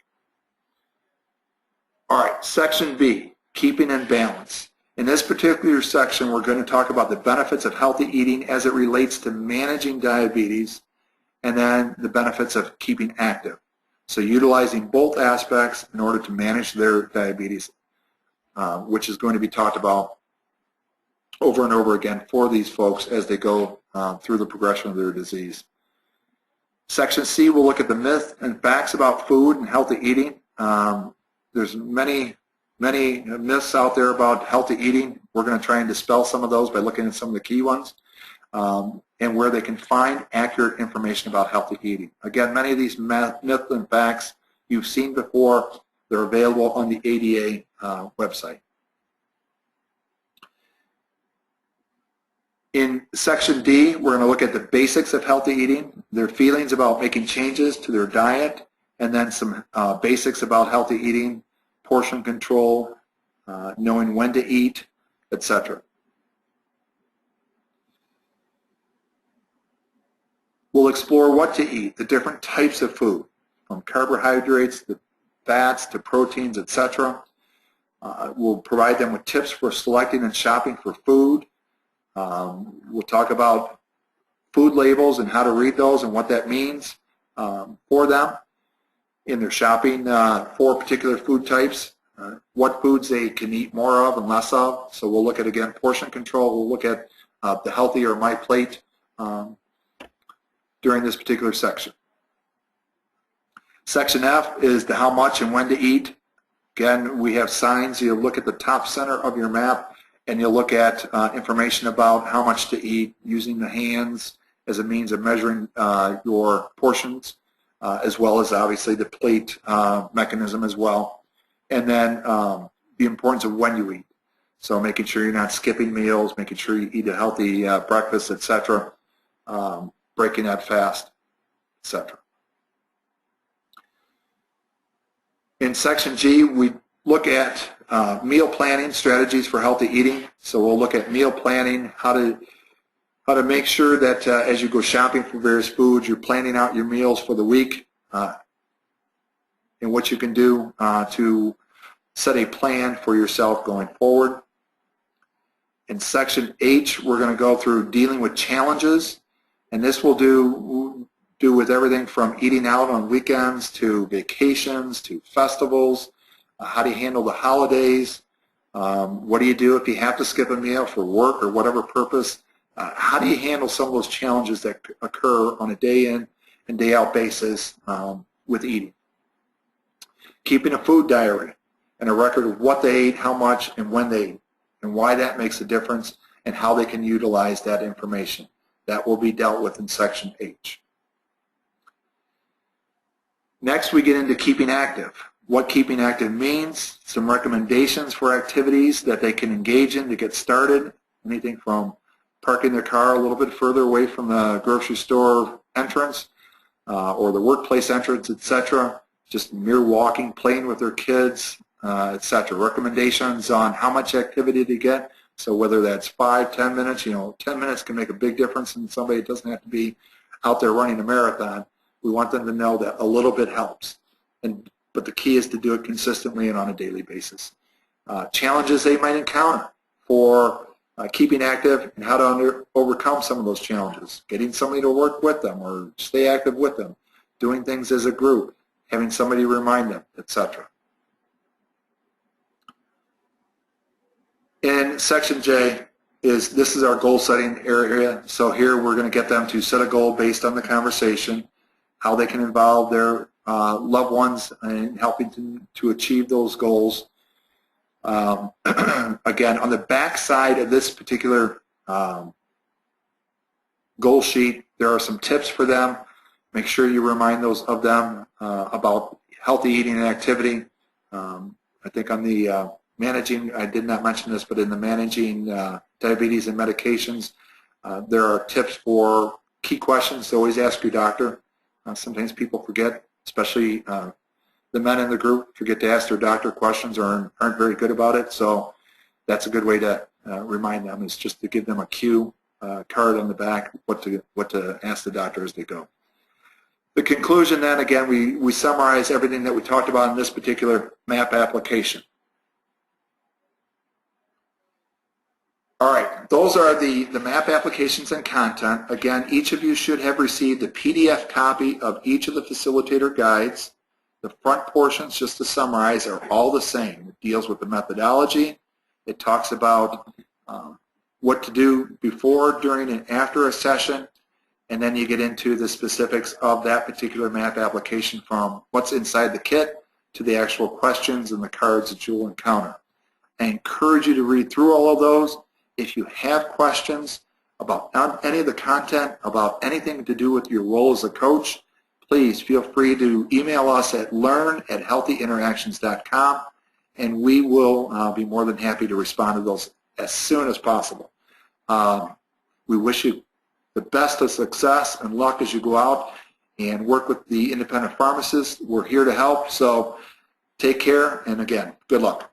All right, section B, keeping in balance. In this particular section, we're going to talk about the benefits of healthy eating as it relates to managing diabetes, and then the benefits of keeping active. So utilizing both aspects in order to manage their diabetes, which is going to be talked about over and over again for these folks as they go through the progression of their disease. Section C will look at the myths and facts about food and healthy eating. There's many myths out there about healthy eating. We're going to try and dispel some of those by looking at some of the key ones and where they can find accurate information about healthy eating. Again, many of these myths and facts you've seen before. They're available on the ADA website. In section D, we're going to look at the basics of healthy eating, their feelings about making changes to their diet, and then some basics about healthy eating, portion control, knowing when to eat, etc. We'll explore what to eat, the different types of food, from carbohydrates to fats to proteins, etc. We'll provide them with tips for selecting and shopping for food. We'll talk about food labels and how to read those and what that means for them in their shopping for particular food types, what foods they can eat more of and less of. So we'll look at, again, portion control. We'll look at the healthy or my plate during this particular section. Section F is the how much and when to eat. Again, we have signs. You'll look at the top center of your map and you'll look at information about how much to eat using the hands as a means of measuring your portions, as well as obviously the plate mechanism as well. And then the importance of when you eat. So making sure you're not skipping meals, making sure you eat a healthy breakfast, etc., breaking that fast, etc. In section G, we look at meal planning strategies for healthy eating. So we'll look at meal planning, how to make sure that as you go shopping for various foods, you're planning out your meals for the week. and what you can do to set a plan for yourself going forward. In section H, we're going to go through dealing with challenges, and this will do with everything from eating out on weekends to vacations to festivals. How do you handle the holidays? What do you do if you have to skip a meal for work or whatever purpose? How do you handle some of those challenges that occur on a day in and day out basis with eating? Keeping a food diary and a record of what they ate, how much, and when they ate, and why that makes a difference, and how they can utilize that information. That will be dealt with in section H. Next, we get into keeping active. What keeping active means, some recommendations for activities that they can engage in to get started, anything from parking their car a little bit further away from the grocery store entrance or the workplace entrance, etc., just mere walking, playing with their kids, etc. Recommendations on how much activity to get, so whether that's 5, 10 minutes, 10 minutes can make a big difference in somebody. It doesn't have to be out there running a marathon. We want them to know that a little bit helps, but the key is to do it consistently and on a daily basis. Challenges they might encounter for keeping active and how to overcome some of those challenges, getting somebody to work with them or stay active with them, doing things as a group, having somebody remind them, etc. In section J, this is our goal setting area. So here we're going to get them to set a goal based on the conversation, how they can involve their loved ones in helping to achieve those goals. Again, on the back side of this particular goal sheet, there are some tips for them. Make sure you remind those of them about healthy eating and activity. I think on the managing, I did not mention this, but in the managing diabetes and medications, there are tips for key questions to always ask your doctor. Sometimes people forget, especially the men in the group forget to ask their doctor questions or aren't very good about it. So that's a good way to remind them, is just to give them a cue card on the back what to ask the doctor as they go. The conclusion then, again, we summarize everything that we talked about in this particular MAP application. All right, those are the MAP applications and content. Again, each of you should have received a PDF copy of each of the facilitator guides. The front portions, just to summarize, are all the same. It deals with the methodology. It talks about what to do before, during, and after a session. And then you get into the specifics of that particular MAP application, from what's inside the kit to the actual questions and the cards that you'll encounter. I encourage you to read through all of those. If you have questions about any of the content, about anything to do with your role as a coach, please feel free to email us at learn@healthyinteractions.com, and we will be more than happy to respond to those as soon as possible. We wish you the best of success and luck as you go out and work with the independent pharmacists. We're here to help, so take care, and again, good luck.